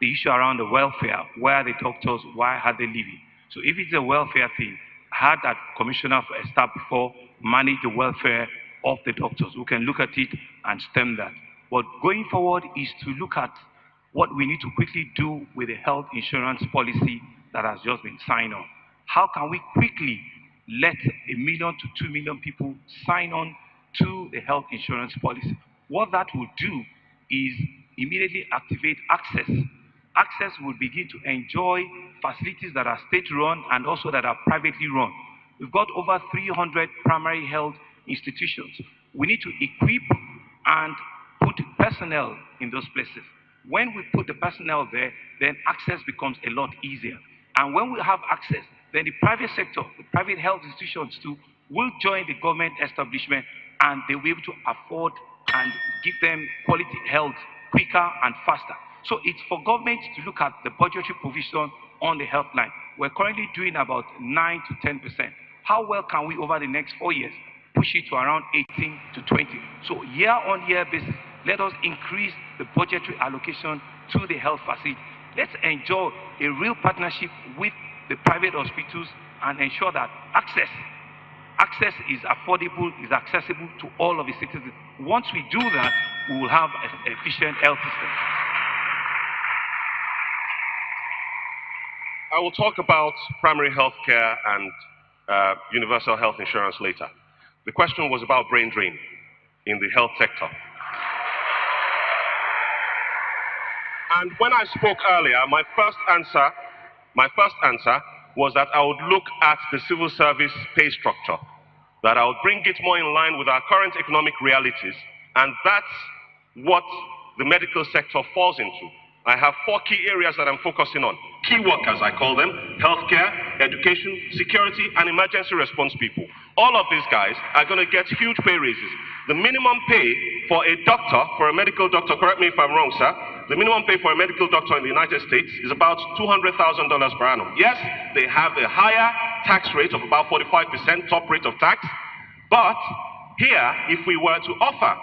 the issue around the welfare. Where are the doctors? Why are they leaving? So if it's a welfare thing, I had that Commissioner for staff before manage the welfare of the doctors. We can look at it and stem that. But going forward is to look at what we need to quickly do with the health insurance policy that has just been signed on. How can we quickly let 1 million to 2 million people sign on to the health insurance policy? What that will do is immediately activate access. Access will begin to enjoy facilities that are state-run and also that are privately run. We've got over 300 primary health institutions. We need to equip and put personnel in those places. When we put the personnel there, then access becomes a lot easier. And when we have access, then the private sector, the private health institutions too, will join the government establishment and they will be able to afford and give them quality health quicker and faster. So it's for government to look at the budgetary provision on the health line. We're currently doing about 9 to 10%. How well can we, over the next 4 years, push it to around 18 to 20? So year-on-year basis, let us increase the budgetary allocation to the health facility. Let's enjoy a real partnership with the private hospitals and ensure that access is affordable, is accessible to all of the citizens. Once we do that, we will have an efficient health system. I will talk about primary health care and universal health insurance later. The question was about brain drain in the health sector. And when I spoke earlier, my first answer was that I would look at the civil service pay structure, that I would bring it more in line with our current economic realities, and that's what the medical sector falls into. I have 4 key areas that I'm focusing on. Key workers, I call them: healthcare, education, security, and emergency response people. All of these guys are going to get huge pay raises. The minimum pay for a doctor, for a medical doctor, correct me if I'm wrong, sir, the minimum pay for a medical doctor in the United States is about $200,000 per annum. Yes, they have a higher tax rate of about 45%, top rate of tax. But here, if we were to offer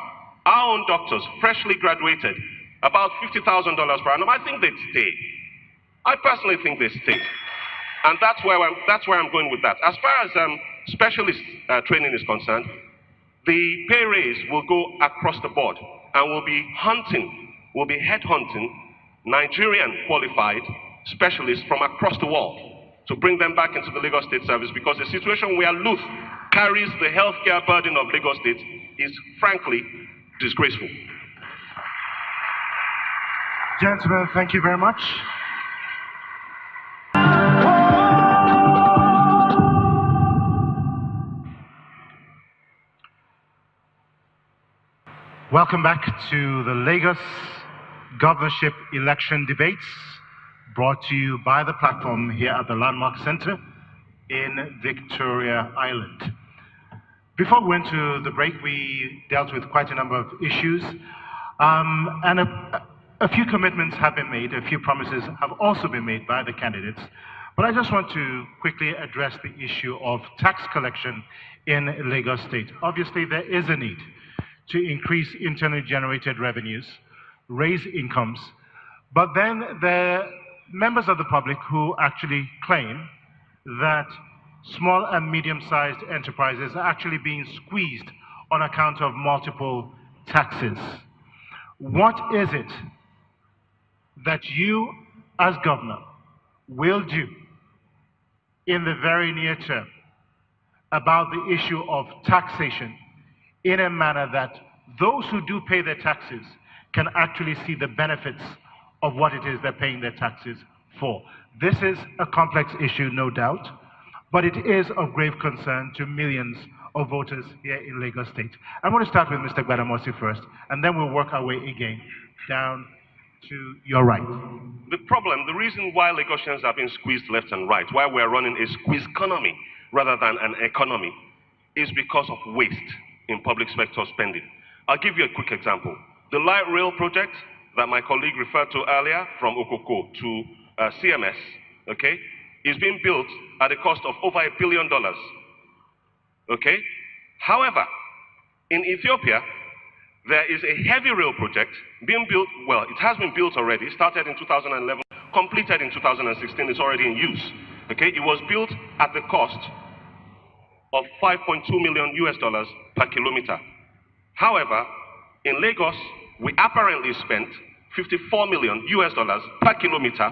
our own doctors, freshly graduated, about $50,000 per annum, I think they'd stay. I personally think they stay. And that's where I'm going with that. As far as specialist training is concerned, the pay raise will go across the board, and we'll be headhunting Nigerian qualified specialists from across the world to bring them back into the Lagos State Service, because the situation where Luth carries the healthcare burden of Lagos State is frankly disgraceful. Gentlemen, thank you very much. Welcome back to the Lagos Governorship election debates, brought to you by the platform here at the Landmark Center in Victoria Island. Before we went to the break, we dealt with quite a number of issues, and a few commitments have been made, a few promises have also been made by the candidates. But I just want to quickly address the issue of tax collection in Lagos State. Obviously, there is a need to increase internally generated revenues, raise incomes, but then there are members of the public who actually claim that small and medium-sized enterprises are actually being squeezed on account of multiple taxes. What is it that you, as governor, will do in the very near term about the issue of taxation in a manner that those who do pay their taxes can actually see the benefits of what it is they're paying their taxes for. This is a complex issue, no doubt, but it is of grave concern to millions of voters here in Lagos State. I'm going to start with Mr. Gbadamosi first, and then we'll work our way again down to your right. The problem, the reason why Lagosians have been squeezed left and right, why we're running a squeeze economy rather than an economy, is because of waste in public sector spending. I'll give you a quick example. The light rail project that my colleague referred to earlier from Okoko to CMS, okay, is being built at a cost of over $1 billion. Okay? However, in Ethiopia, there is a heavy rail project being built, well, it has been built already, started in 2011, completed in 2016, it's already in use. Okay? It was built at the cost of $5.2 million per kilometer. However, in Lagos, we apparently spent $54 million per kilometer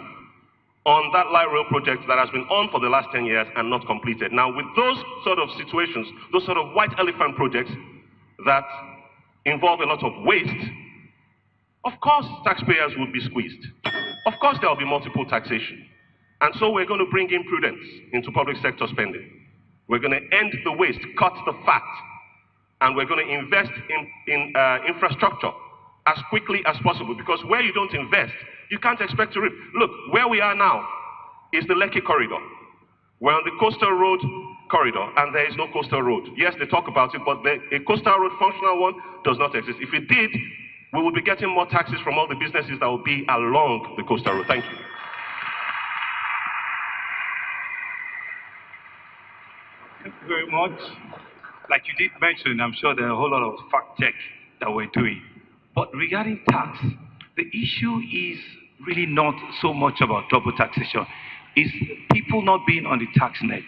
on that light rail project that has been on for the last 10 years and not completed. Now, with those sort of situations, those sort of white elephant projects that involve a lot of waste, of course taxpayers will be squeezed. Of course there will be multiple taxation. And so we're going to bring in prudence into public sector spending. We're going to end the waste, cut the fat, and we're going to invest in infrastructure as quickly as possible, because where you don't invest, you can't expect to reap. Look, where we are now is the Lekki corridor. We're on the coastal road corridor, and there is no coastal road. Yes, they talk about it, but a coastal road, functional one, does not exist. If it did, we will be getting more taxes from all the businesses that will be along the coastal road. Thank you. Thank you very much. Like you did mention, I'm sure there are a whole lot of fact check that we're doing. But regarding tax, the issue is really not so much about double taxation. It's people not being on the tax net.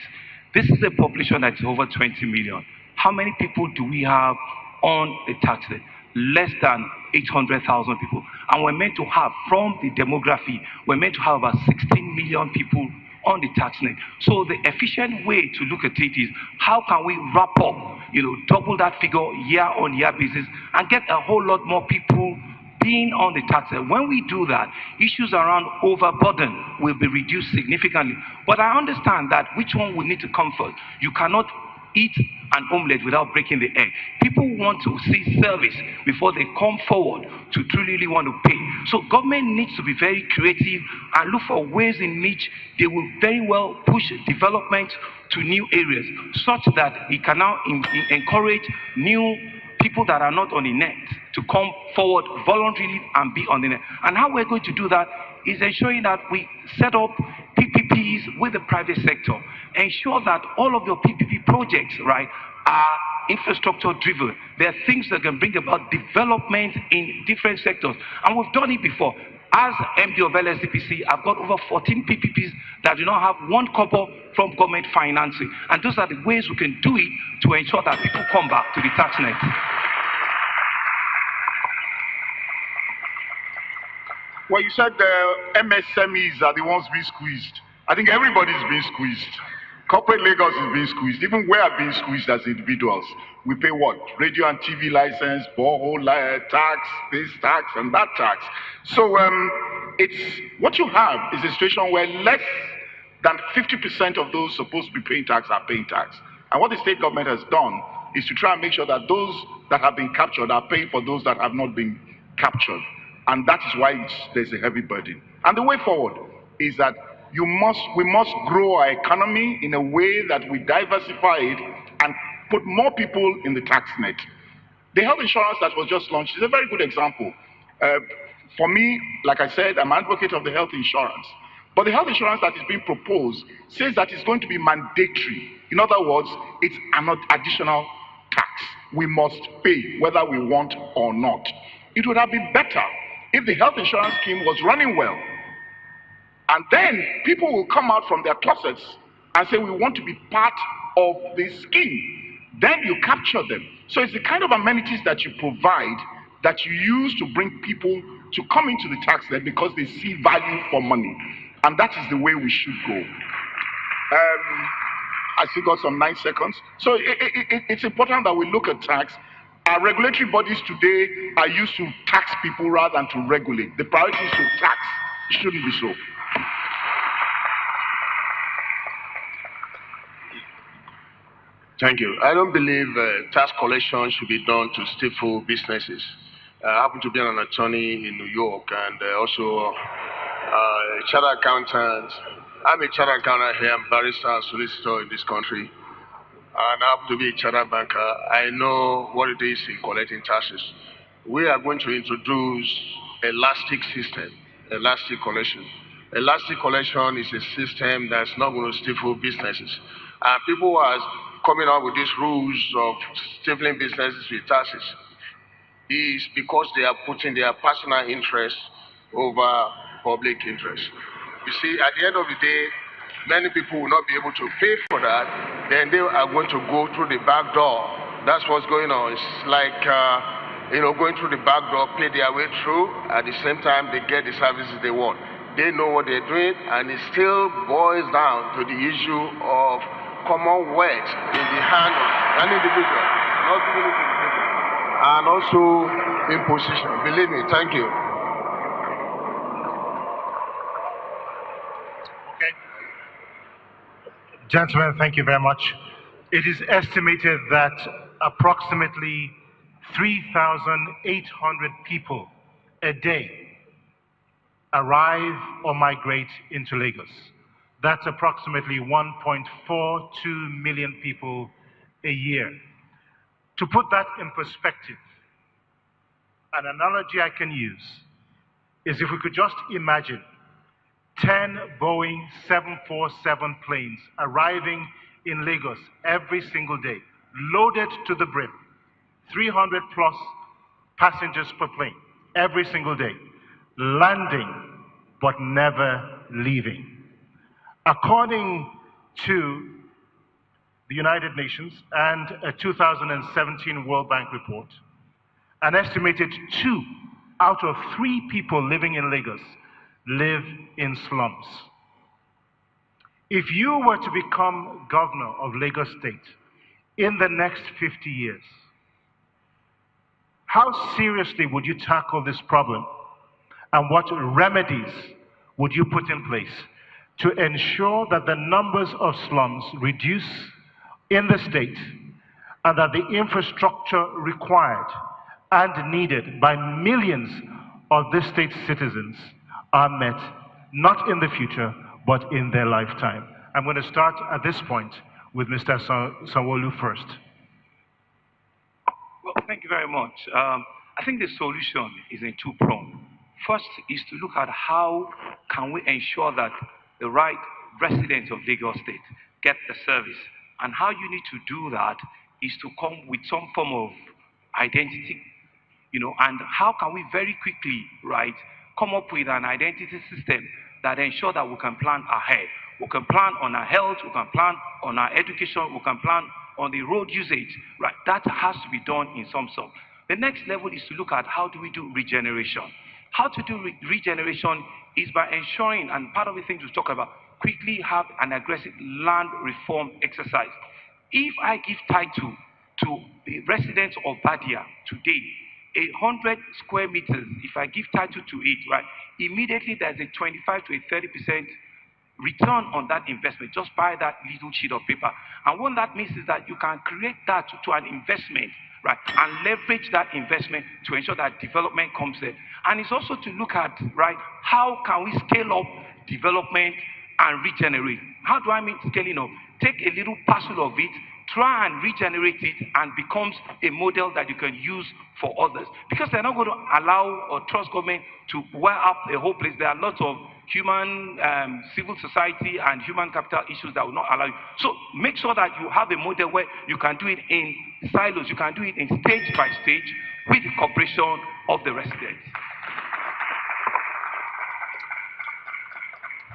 This is a population that's over 20 million. How many people do we have on the tax net? Less than 800,000 people. And we're meant to have, from the demography, we're meant to have about 16 million people on the tax net. So the efficient way to look at it is, how can we wrap up, double that figure year-on-year basis and get a whole lot more people being on the tax net. When we do that, issues around overburden will be reduced significantly. But I understand that which one will need to come first. You cannot eat an omelette without breaking the egg. People want to see service before they come forward to truly want to pay. So government needs to be very creative and look for ways in which they will very well push development to new areas, such that it can now encourage new people that are not on the net to come forward voluntarily and be on the net. And how we're going to do that is ensuring that we set up PPPs with the private sector. Ensure that all of your PPP projects, right, are infrastructure driven. There are things that can bring about development in different sectors. And we've done it before. As MD of LSDPC, I've got over 14 PPPs that do not have one kobo from government financing. And those are the ways we can do it to ensure that people come back to the tax net. Well, you said the MSMEs are the ones being squeezed. I think everybody's being squeezed. Corporate Lagos is being squeezed. Even we are being squeezed as individuals. We pay what? Radio and TV license, borehole tax, this tax, and that tax. So it's what you have is a situation where less than 50% of those supposed to be paying tax are paying tax. And what the state government has done is to try and make sure that those that have been captured are paying for those that have not been captured. And that is why there's a heavy burden. And the way forward is that we must grow our economy in a way that we diversify it and put more people in the tax net. The health insurance that was just launched is a very good example. For me, like I said, I'm an advocate of the health insurance. But the health insurance that is being proposed says that it's going to be mandatory. In other words, it's an additional tax. We must pay whether we want or not. It would have been better if the health insurance scheme was running well. And then people will come out from their closets and say, we want to be part of this scheme. Then you capture them. So it's the kind of amenities that you provide that you use to bring people to come into the tax net because they see value for money. And that is the way we should go. I still got some 9 seconds. So it's important that we look at tax. Our regulatory bodies today are used to tax people rather than to regulate. The priority is to tax. It shouldn't be so. Thank you. I don't believe tax collection should be done to stifle businesses. I happen to be an attorney in New York and also a chartered accountant. I'm a chartered accountant here, I'm barrister and solicitor in this country. And I happen to be a chartered banker. I know what it is in collecting taxes. We are going to introduce elastic system, elastic collection. Elastic collection is a system that's not going to stifle businesses. And people who are coming up with these rules of stifling businesses with taxes is because they are putting their personal interest over public interest. You see, at the end of the day, many people will not be able to pay for that, then they are going to go through the back door. That's what's going on. It's like, going through the back door, play their way through, at the same time they get the services they want. They know what they're doing, and it still boils down to the issue of commonwealth in the hand of an individual, not giving it to the people, and also imposition. Believe me, thank you. Okay. Gentlemen, thank you very much. It is estimated that approximately 3,800 people a day arrive or migrate into Lagos. That's approximately 1.42 million people a year. To put that in perspective, an analogy I can use is if we could just imagine 10 Boeing 747 planes arriving in Lagos every single day, loaded to the brim, 300 plus passengers per plane every single day, landing but never leaving. According to the United Nations and a 2017 World Bank report, an estimated 2 out of 3 people living in Lagos live in slums. If you were to become governor of Lagos State in the next 50 years, how seriously would you tackle this problem? And what remedies would you put in place to ensure that the numbers of slums reduce in the state and that the infrastructure required and needed by millions of this state's citizens are met, not in the future, but in their lifetime? I'm going to start at this point with Mr. Sanwo-Olu first. Well, thank you very much. I think the solution is in two-pronged. First is to look at how can we ensure that the right residents of Lagos State get the service. And how you need to do that is to come with some form of identity, and how can we very quickly, come up with an identity system that ensure that we can plan ahead. We can plan on our health, we can plan on our education, we can plan on the road usage, right? That has to be done in some sort. The next level is to look at how do we do regeneration. How to do regeneration is by ensuring, and part of the things we talk about, quickly have an aggressive land reform exercise. If I give title to the residents of Badia today, 100 square meters, if I give title to it, right, immediately there's a 25 to a 30% return on that investment, just buy that little sheet of paper. And what that means is that you can create that to an investment, right, and leverage that investment to ensure that development comes there. And it's also to look at, right, how can we scale up development and regenerate. How do I mean scaling up? Take a little parcel of it, try and regenerate it, and becomes a model that you can use for others. Because they're not going to allow or trust government to wear up a whole place. There are lots of human, civil society and human capital issues that will not allow you. So make sure that you have a model where you can do it in silos, you can do it in stage by stage with the cooperation of the residents.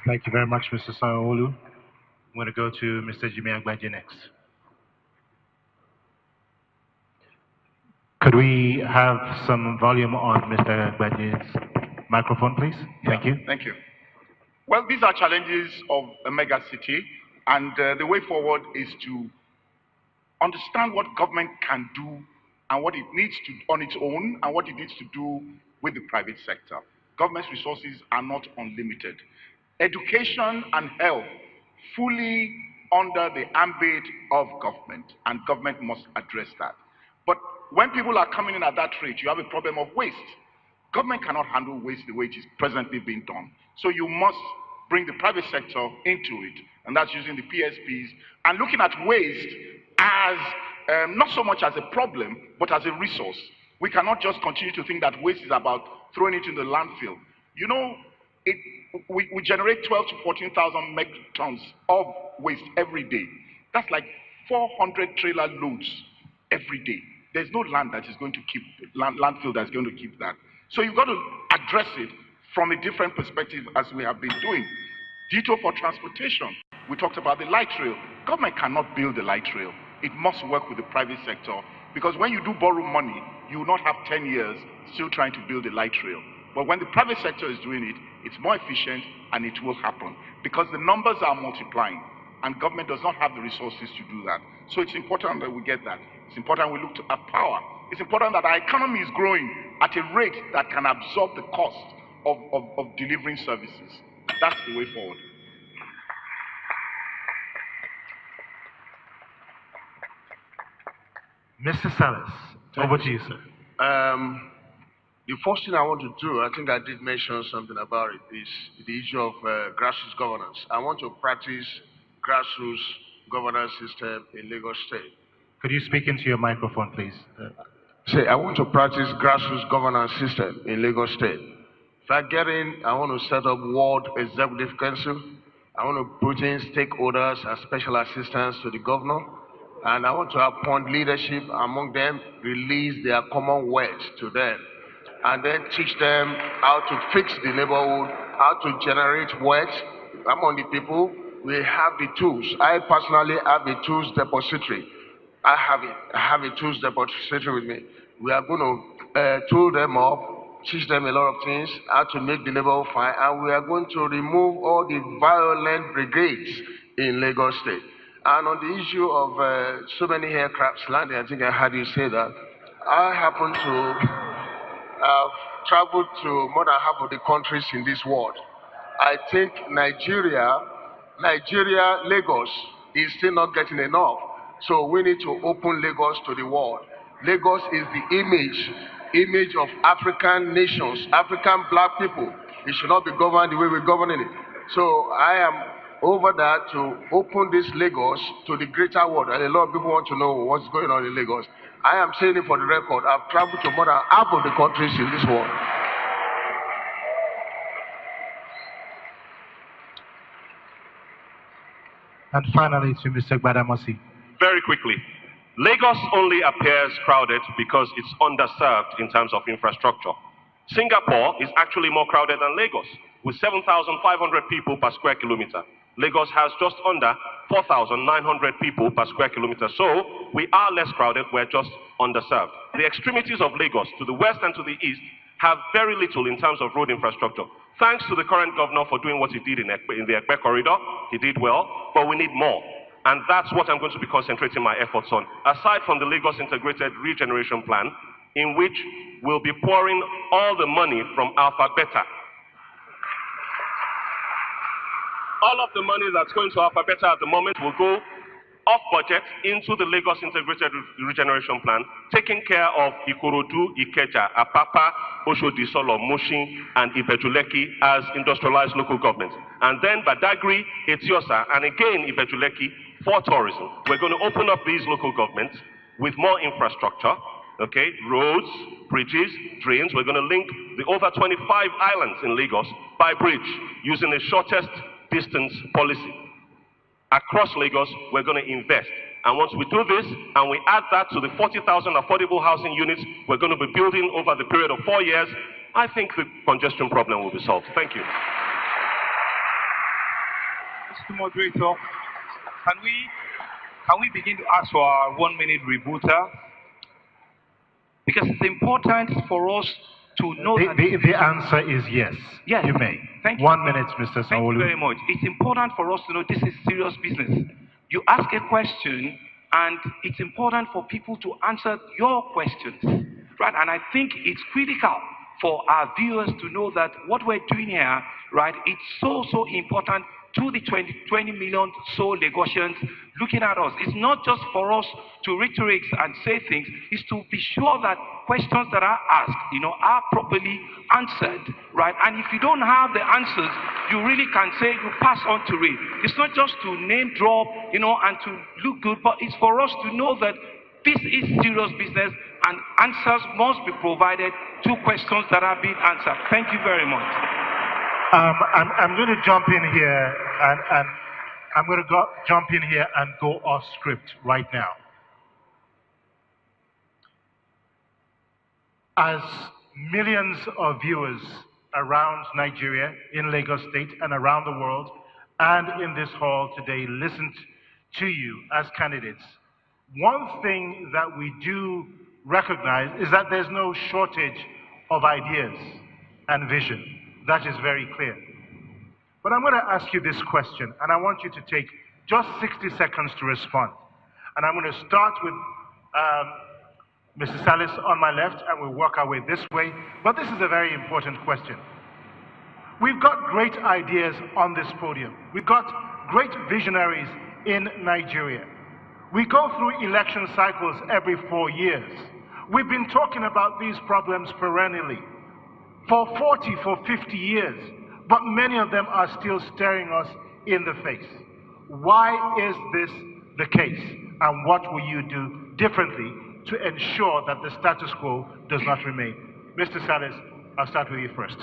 Thank you very much, Mr. Sanwo-Olu. I'm going to go to Mr. Jimmy Agbaje next. Could we have some volume on Mr. Agbaje's microphone, please? Thank you. Thank you. Well, these are challenges of a mega city, and the way forward is to understand what government can do and what it needs to on its own and what it needs to do with the private sector. Government's resources are not unlimited. Education and health fully under the ambit of government, and government must address that. But when people are coming in at that rate, you have a problem of waste. Government cannot handle waste the way it is presently being done. So you must bring the private sector into it, and that's using the PSPs and looking at waste as not so much as a problem, but as a resource. We cannot just continue to think that waste is about throwing it in the landfill. You know, we generate 12 to 14,000 metric tons of waste every day. That's like 400 trailer loads every day. There's no land that is going to keep, landfill that's going to keep that. So you've got to address it from a different perspective, as we have been doing. Ditto for transportation. We talked about the light rail. Government cannot build the light rail. It must work with the private sector, because when you do borrow money, you will not have 10 years still trying to build a light rail. But when the private sector is doing it, it's more efficient and it will happen, because the numbers are multiplying and government does not have the resources to do that. So it's important that we get that. It's important we look at power. It's important that our economy is growing at a rate that can absorb the cost of delivering services. That's the way forward. Mr. Salas, over to you, sir. The first thing I want to do, I think I did mention something about it, is the issue of grassroots governance. I want to practice grassroots governance system in Lagos State. Could you speak into your microphone, please? Say, I want to practice grassroots governance system in Lagos State. If I get in, I want to set up World Executive Council. I want to put in stakeholders and special assistants to the governor. And I want to appoint leadership among them, release their common wealth to them, and then teach them how to fix the neighborhood, how to generate wealth among the people. We have the tools. I personally have a tools depository. I have a tools depository with me. We are going to tool them up, teach them a lot of things, how to make the neighborhood fine, and we are going to remove all the violent brigades in Lagos State. And on the issue of so many aircrafts landing, I think I heard you say that. I happen to have traveled to more than half of the countries in this world. I think Nigeria, Lagos is still not getting enough. So we need to open Lagos to the world. Lagos is the image of African nations, African black people. It should not be governed the way we're governing it. So I am over that to open this Lagos to the greater world. And a lot of people want to know what's going on in Lagos. I am saying it for the record. I've traveled to more than half of the countries in this world. And finally, to Mr. Gbadamosi. Very quickly, Lagos only appears crowded because it's underserved in terms of infrastructure. Singapore is actually more crowded than Lagos, with 7,500 people per square kilometer. Lagos has just under 4,900 people per square kilometer. So we are less crowded, we're just underserved. The extremities of Lagos, to the west and to the east, have very little in terms of road infrastructure. Thanks to the current governor for doing what he did in the Ekpe corridor. He did well, but we need more. And that's what I'm going to be concentrating my efforts on. Aside from the Lagos Integrated Regeneration Plan, in which we'll be pouring all the money from Alpha Beta. All of the money that's going to Alpha Beta at the moment will go off budget into the Lagos Integrated Regeneration Plan, taking care of Ikorodu, Ikeja, Apapa, Oshodi, Solo, Mushin, and Ibejuleki as industrialized local governments. And then Badagry, Etiosa, and again Ibejuleki for tourism. We're going to open up these local governments with more infrastructure, okay, roads, bridges, drains. We're going to link the over 25 islands in Lagos by bridge using the shortest distance policy. Across Lagos, we're going to invest. And once we do this, and we add that to the 40,000 affordable housing units we're going to be building over the period of 4 years, I think the congestion problem will be solved. Thank you. Mr. Moderator, can we begin to ask for our 1 minute rebuttal? Because it's important for us to know that the answer is yes. Yes. You may. Thank you. 1 minute, Mr. Sanwo-Olu. Thank you very much. It's important for us to know this is serious business. You ask a question, and it's important for people to answer your questions, right? And I think it's critical for our viewers to know that what we're doing here, right, it's so important to the 20 million sole Lagosians looking at us. It's not just for us to rhetoric and say things, it's to be sure that questions that are asked, are properly answered, right? And if you don't have the answers, you really can say you pass on to it. It's not just to name drop, and to look good, but it's for us to know that this is serious business and answers must be provided to questions that are being answered. Thank you very much. I'm going to jump in here and I'm going to jump in here and go off script right now. As millions of viewers around Nigeria, in Lagos State and around the world, and in this hall today listened to you as candidates, one thing that we do recognize is that there's no shortage of ideas and vision. That is very clear. But I'm going to ask you this question, and I want you to take just 60 seconds to respond. And I'm going to start with Mrs. Salis on my left, and we'll work our way this way. But this is a very important question. We've got great ideas on this podium. We've got great visionaries in Nigeria. We go through election cycles every 4 years. We've been talking about these problems perennially for 40, for 50 years, but many of them are still staring us in the face. Why is this the case? And what will you do differently to ensure that the status quo does not remain? Mr. Salis, I'll start with you first.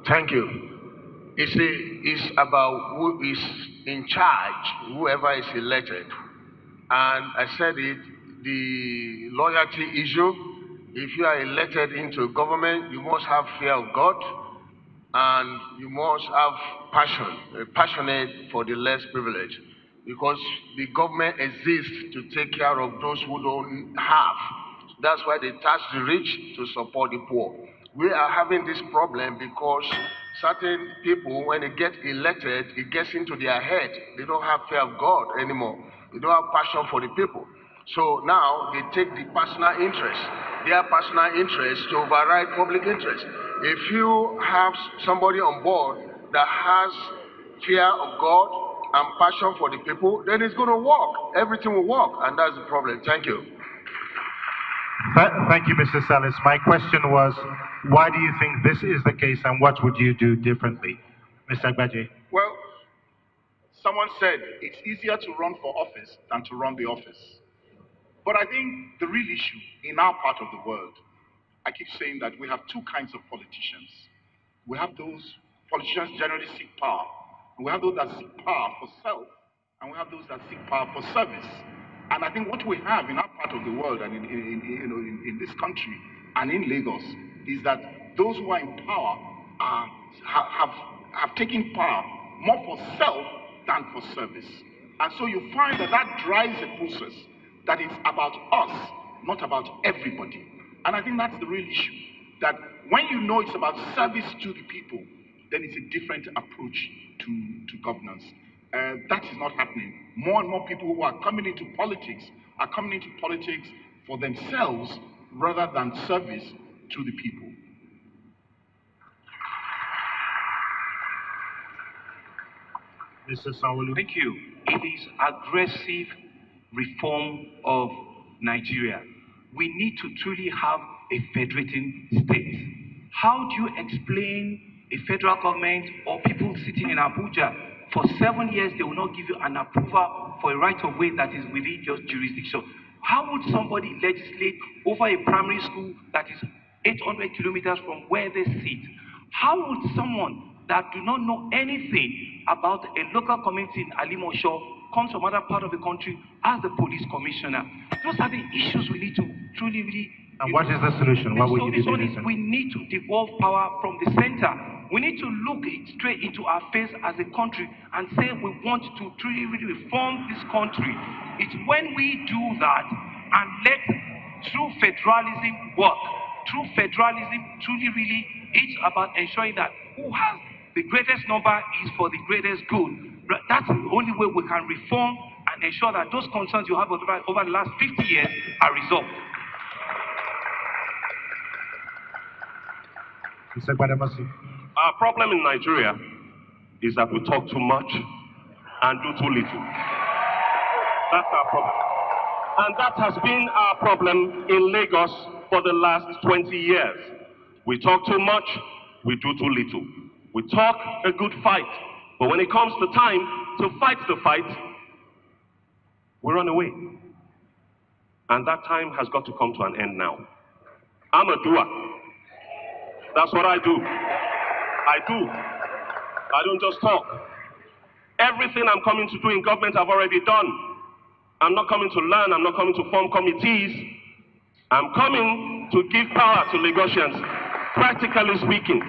Thank you. It's about who is in charge, whoever is elected. And I said it, the loyalty issue, if you are elected into government, you must have fear of God, and you must have passion, passionate for the less privileged, because the government exists to take care of those who don't have. That's why they tax the rich to support the poor. We are having this problem because certain people, when they get elected, it gets into their head. They don't have fear of God anymore. They don't have passion for the people. So now they take the personal interest, their personal interest, to override public interest. If you have somebody on board that has fear of God and passion for the people, then it's going to work. Everything will work, and that's the problem. Thank you. Thank you, Mr. Salis. My question was, why do you think this is the case, and what would you do differently? Mr. Agbaje. Well, someone said it's easier to run for office than to run the office. But I think the real issue in our part of the world, I keep saying that we have two kinds of politicians. We have those politicians generally seek power, and we have those that seek power for self, and we have those that seek power for service. And I think what we have in our part of the world and in this country and in Lagos is that those who are in power have taken power more for self than for service. And so you find that that drives a process that it's about us, not about everybody. And I think that's the real issue, that when you know it's about service to the people, then it's a different approach to governance. That is not happening. More and more people who are coming into politics are coming into politics for themselves rather than service to the people. Mr. Sanwo-Olu. Thank you. It is aggressive reform of Nigeria. We need to truly have a federating state. How do you explain a federal government or people sitting in Abuja for 7 years, they will not give you an approval for a right-of-way that is within your jurisdiction? How would somebody legislate over a primary school that is 800 kilometers from where they sit? How would someone that do not know anything about a local community in Alimosho comes from other part of the country as the police commissioner? Those are the issues we need to truly really. And what is the solution? What will you do? We need to devolve power from the center. We need to look straight into our face as a country and say we want to truly really reform this country. It's when we do that and let true federalism work. True federalism truly really is about ensuring that who has the greatest number is for the greatest good. That's the only way we can reform and ensure that those concerns you have over the last 50 years are resolved. Our problem in Nigeria is that we talk too much and do too little. That's our problem. And that has been our problem in Lagos for the last 20 years. We talk too much, we do too little. We talk a good fight, but when it comes to time to fight the fight, we run away. And that time has got to come to an end now. I'm a doer. That's what I do. I do. I don't just talk. Everything I'm coming to do in government, I've already done. I'm not coming to learn. I'm not coming to form committees. I'm coming to give power to Lagosians, practically speaking.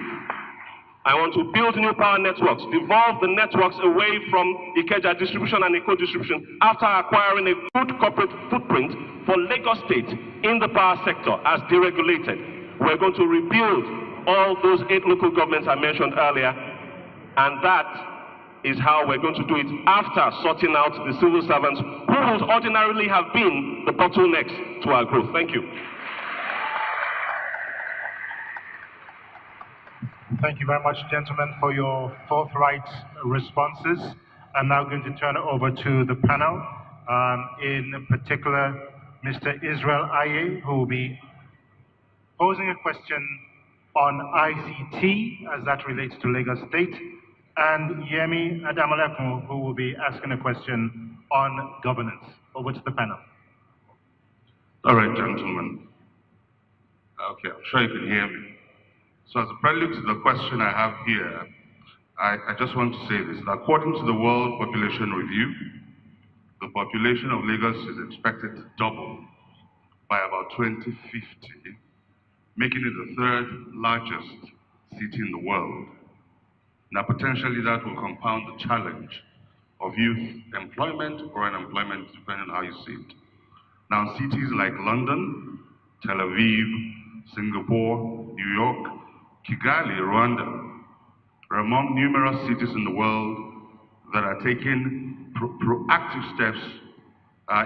I want to build new power networks, devolve the networks away from Ikeja distribution and Eko distribution after acquiring a good corporate footprint for Lagos State in the power sector as deregulated. We're going to rebuild all those 8 local governments I mentioned earlier, and that is how we're going to do it after sorting out the civil servants who would ordinarily have been the bottlenecks to our growth. Thank you. Thank you very much, gentlemen, for your forthright responses. I'm now going to turn it over to the panel, in particular, Mr. Israel Aye, who will be posing a question on ICT as that relates to Lagos State, and Yemi Adamalekun, who will be asking a question on governance. Over to the panel. All right, gentlemen. Okay, I'm sure you can hear me. So as a prelude to the question I have here, I just want to say this. According to the World Population Review, the population of Lagos is expected to double by about 2050, making it the 3rd largest city in the world. Now, potentially that will compound the challenge of youth employment or unemployment, depending on how you see it. Now, cities like London, Tel Aviv, Singapore, New York, Kigali, Rwanda are among numerous cities in the world that are taking proactive steps,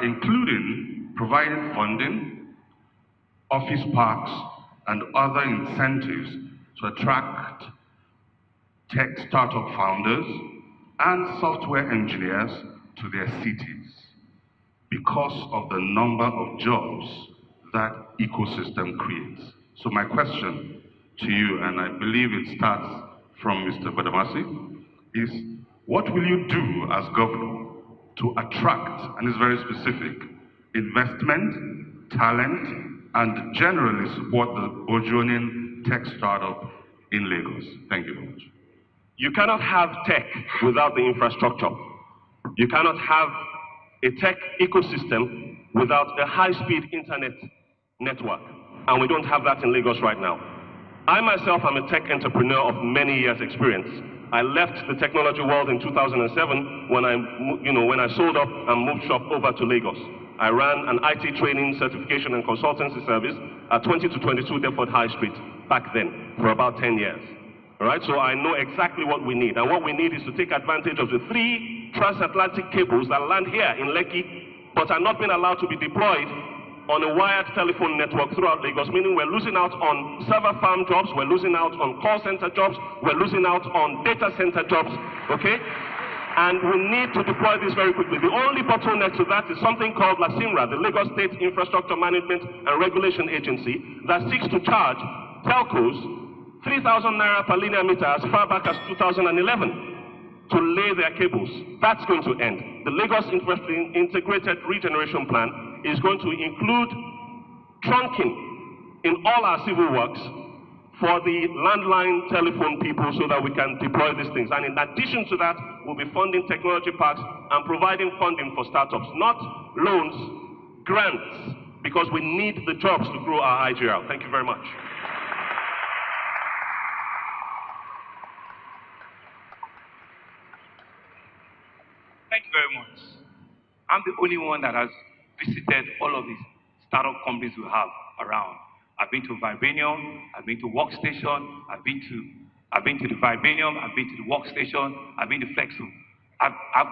including providing funding, office parks, and other incentives to attract tech startup founders and software engineers to their cities because of the number of jobs that ecosystem creates. So my question to you, and I believe it starts from Mr. Badamasi, is what will you do as governor to attract, and it's very specific, investment, talent, and generally support the burgeoning tech startup in Lagos? Thank you very much. You cannot have tech without the infrastructure. You cannot have a tech ecosystem without a high-speed internet network. And we don't have that in Lagos right now. I myself am a tech entrepreneur of many years' experience. I left the technology world in 2007 when I sold up and moved shop over to Lagos. I ran an IT training, certification, and consultancy service at 20 to 22 Deptford High Street back then for about 10 years. All right, so I know exactly what we need. And what we need is to take advantage of the 3 transatlantic cables that land here in Lekki, but are not being allowed to be deployed on a wired telephone network throughout Lagos, meaning we're losing out on server farm jobs, we're losing out on call center jobs, we're losing out on data center jobs, okay? And we need to deploy this very quickly. The only bottleneck to that is something called LASIMRA, the Lagos State Infrastructure Management and Regulation Agency, that seeks to charge telcos 3,000 naira per linear meter as far back as 2011 to lay their cables. That's going to end. The Lagos Integrated Regeneration Plan is going to include trunking in all our civil works for the landline telephone people so that we can deploy these things. And in addition to that, we'll be funding technology parks and providing funding for startups, not loans, grants, because we need the jobs to grow our IGR. Thank you very much. Thank you very much. I'm the only one that has visited all of these startup companies we have around. I've been to Vibranium, I've been to Workstation, I've been to the Vibranium, I've been to the Workstation, I've been to Flexo. I've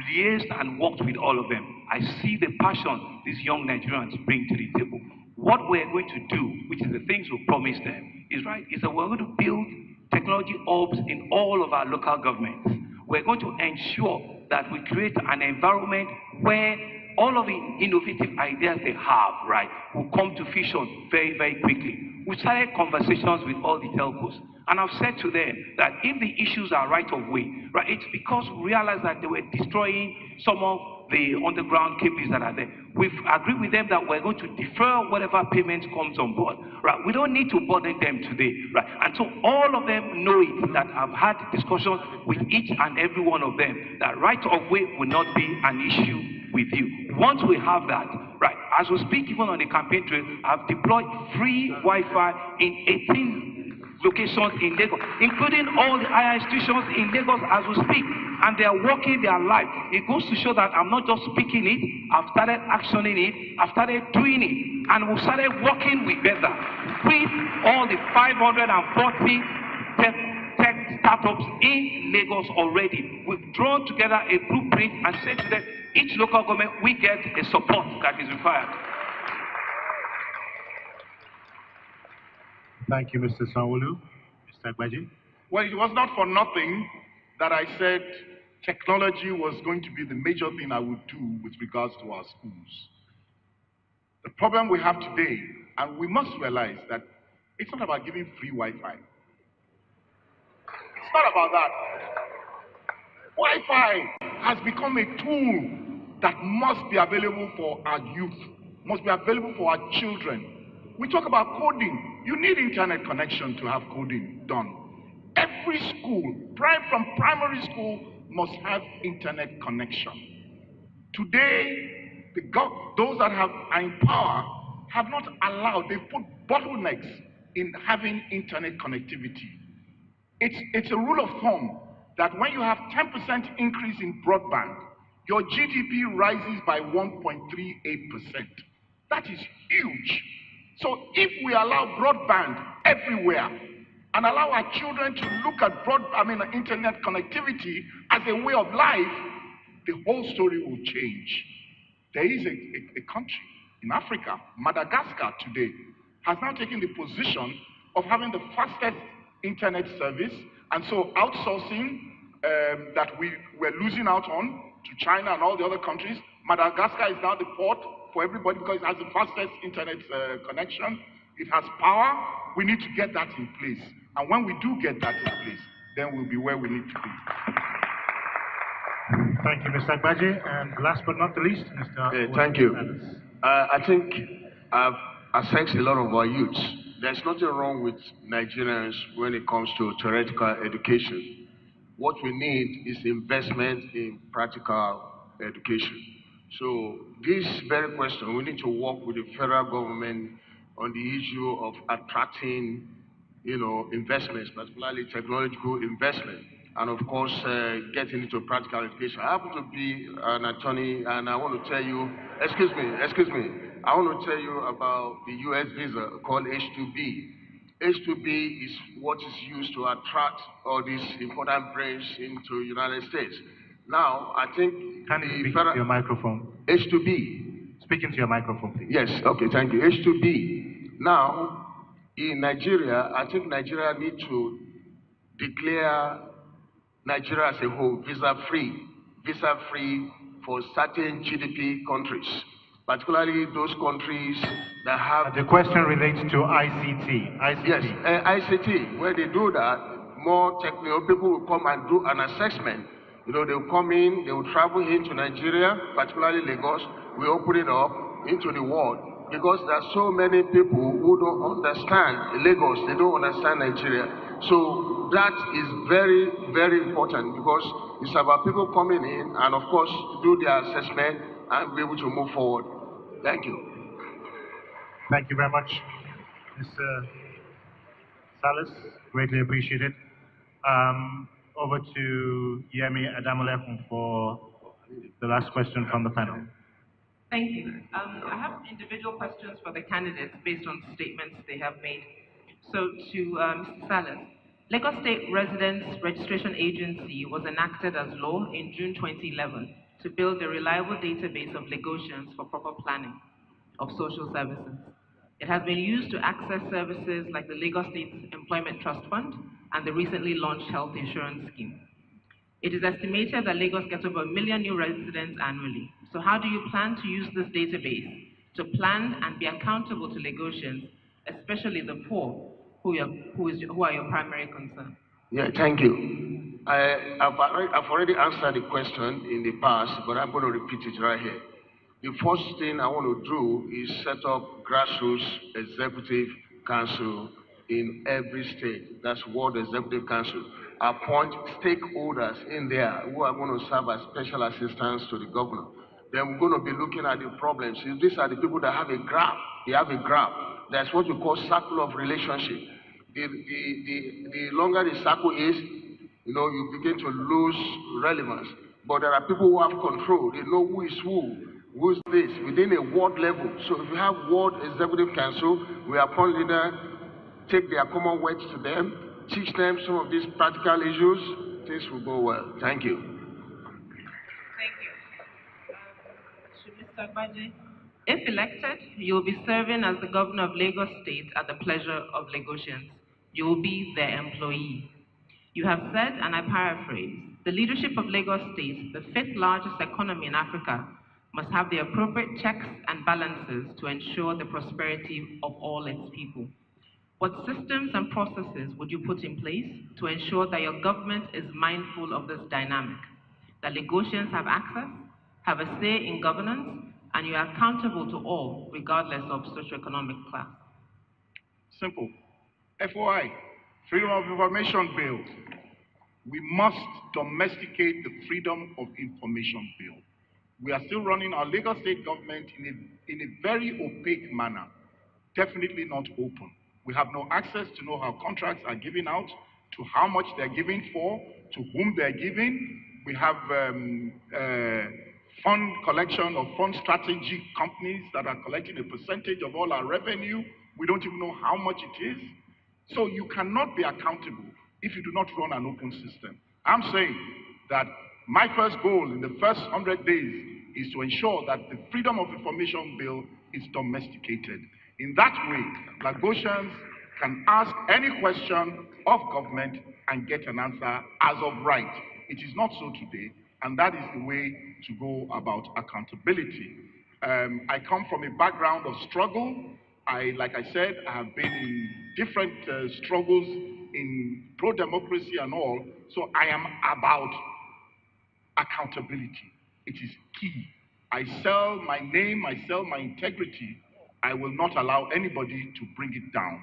liaised and worked with all of them. I see the passion these young Nigerians bring to the table. What we're going to do, which is the things we promised them, is that we're going to build technology hubs in all of our local governments. we're going to ensure that we create an environment where all of the innovative ideas they have, right, will come to fruition very, very quickly. We started conversations with all the telcos, and I've said to them that if the issues are right of way, right, it's because we realized that they were destroying some of the underground cables that are there. We've agreed with them that we're going to defer whatever payment comes on board, right? We don't need to burden them today, right? And so all of them know it, that I've had discussions with each and every one of them, that right of way will not be an issue with you. Once we have that, right, as we speak, even on the campaign trail, I've deployed free Wi-Fi in 18 locations in Lagos, including all the higher institutions in Lagos as we speak, and they are working their life. It goes to show that I'm not just speaking it, I've started actioning it, I've started doing it, and we've started working together with all the 540 tech startups in Lagos already. We've drawn together a blueprint and said to them, each local government, we get the support that is required. Thank you, Mr. Sanwo-Olu. Mr. Agbaje? Well, it was not for nothing that I said technology was going to be the major thing I would do with regards to our schools. The problem we have today, and we must realize that it's not about giving free Wi-Fi. It's not about that. Wi-Fi has become a tool that must be available for our youth, must be available for our children. We talk about coding. You need internet connection to have coding done. Every school, from primary school, must have internet connection. Today, those that are in power have not allowed, they've put bottlenecks in having internet connectivity. It's a rule of thumb that when you have 10% increase in broadband, your GDP rises by 1.38%. That is huge. So if we allow broadband everywhere and allow our children to look at internet connectivity as a way of life, the whole story will change. There is a country in Africa, Madagascar today, has now taken the position of having the fastest internet service, and so outsourcing that we were losing out on to China and all the other countries, Madagascar is now the port for everybody because it has the fastest internet connection. It has power. We need to get that in place. And when we do get that in place, then we'll be where we need to be. Thank you, Mr. Agbaje. And last but not the least, Mr. Thank you. I think I've assessed a lot of our youths. There's nothing wrong with Nigerians when it comes to theoretical education. What we need is investment in practical education. So this very question, we need to work with the federal government on the issue of attracting, investments, particularly technological investment, and of course, getting into practical education. I happen to be an attorney, and I want to tell you, excuse me, I want to tell you about the US visa called H-2B. H-2B is what is used to attract all these important brains into the United States. Now, I think Can you speak into your microphone? H-2B. Speak into your microphone, please. Yes, okay, thank you. H-2B. Now, in Nigeria, I think Nigeria needs to declare Nigeria as a whole visa-free for certain GDP countries, particularly those countries that have... The question relates to ICT. Yes, ICT. When they do that, more technical people will come and do an assessment. They'll come in, they will travel into Nigeria, particularly Lagos. We open it up into the world because there are so many people who don't understand Lagos, they don't understand Nigeria. So that is very, very important because it's about people coming in and, of course, do their assessment and be able to move forward. Thank you. Thank you very much, Mr. Salas. Greatly appreciated. Over to Yemi Adamolekun for the last question from the panel. Thank you. I have individual questions for the candidates based on statements they have made. So to Mr. Salas, Lagos State Residents Registration Agency was enacted as law in June 2011 to build a reliable database of Lagosians for proper planning of social services. It has been used to access services like the Lagos State Employment Trust Fund and the recently launched health insurance scheme. It is estimated that Lagos gets over 1 million new residents annually. So how do you plan to use this database to plan and be accountable to Lagosians, especially the poor, who are your primary concern? Yeah, thank you. I've already answered the question in the past, but I'm going to repeat it right here. The first thing I want to do is set up grassroots executive council in every state. That's World Executive Council. Appoint stakeholders in there who are going to serve as special assistants to the governor. Then we're going to be looking at the problems. See, these are the people that have a graph. They have a graph. That's what we call circle of relationship. The longer the circle is, you begin to lose relevance. But there are people who have control. They know who is who's this, within a ward level. So if you have ward executive council, we appoint leaders, take their common words to them, teach them some of these practical issues, things will go well. Thank you. Thank you. To Mr. Agbaje, if elected, you will be serving as the governor of Lagos State at the pleasure of Lagosians. You will be their employee. You have said, and I paraphrase, the leadership of Lagos State, the fifth largest economy in Africa, must have the appropriate checks and balances to ensure the prosperity of all its people. What systems and processes would you put in place to ensure that your government is mindful of this dynamic, that Lagosians have access, have a say in governance, and you are accountable to all, regardless of socioeconomic class? Simple. FOI, Freedom of Information Bill. We must domesticate the Freedom of Information Bill. We are still running our Lagos State government in a very opaque manner, definitely not open. We have no access to know how contracts are given out, to how much they're giving for, to whom they're giving. We have fund collection of fund strategy companies that are collecting a percentage of all our revenue. We don't even know how much it is. So you cannot be accountable if you do not run an open system. I'm saying that my first goal in the first 100 days is to ensure that the Freedom of Information Bill is domesticated. In that way, Lagosians can ask any question of government and get an answer as of right. It is not so today, and that is the way to go about accountability. I come from a background of struggle. Like I said, I have been in different struggles in pro-democracy and all, so I am about accountability. It is key. I sell my name, I sell my integrity. I will not allow anybody to bring it down.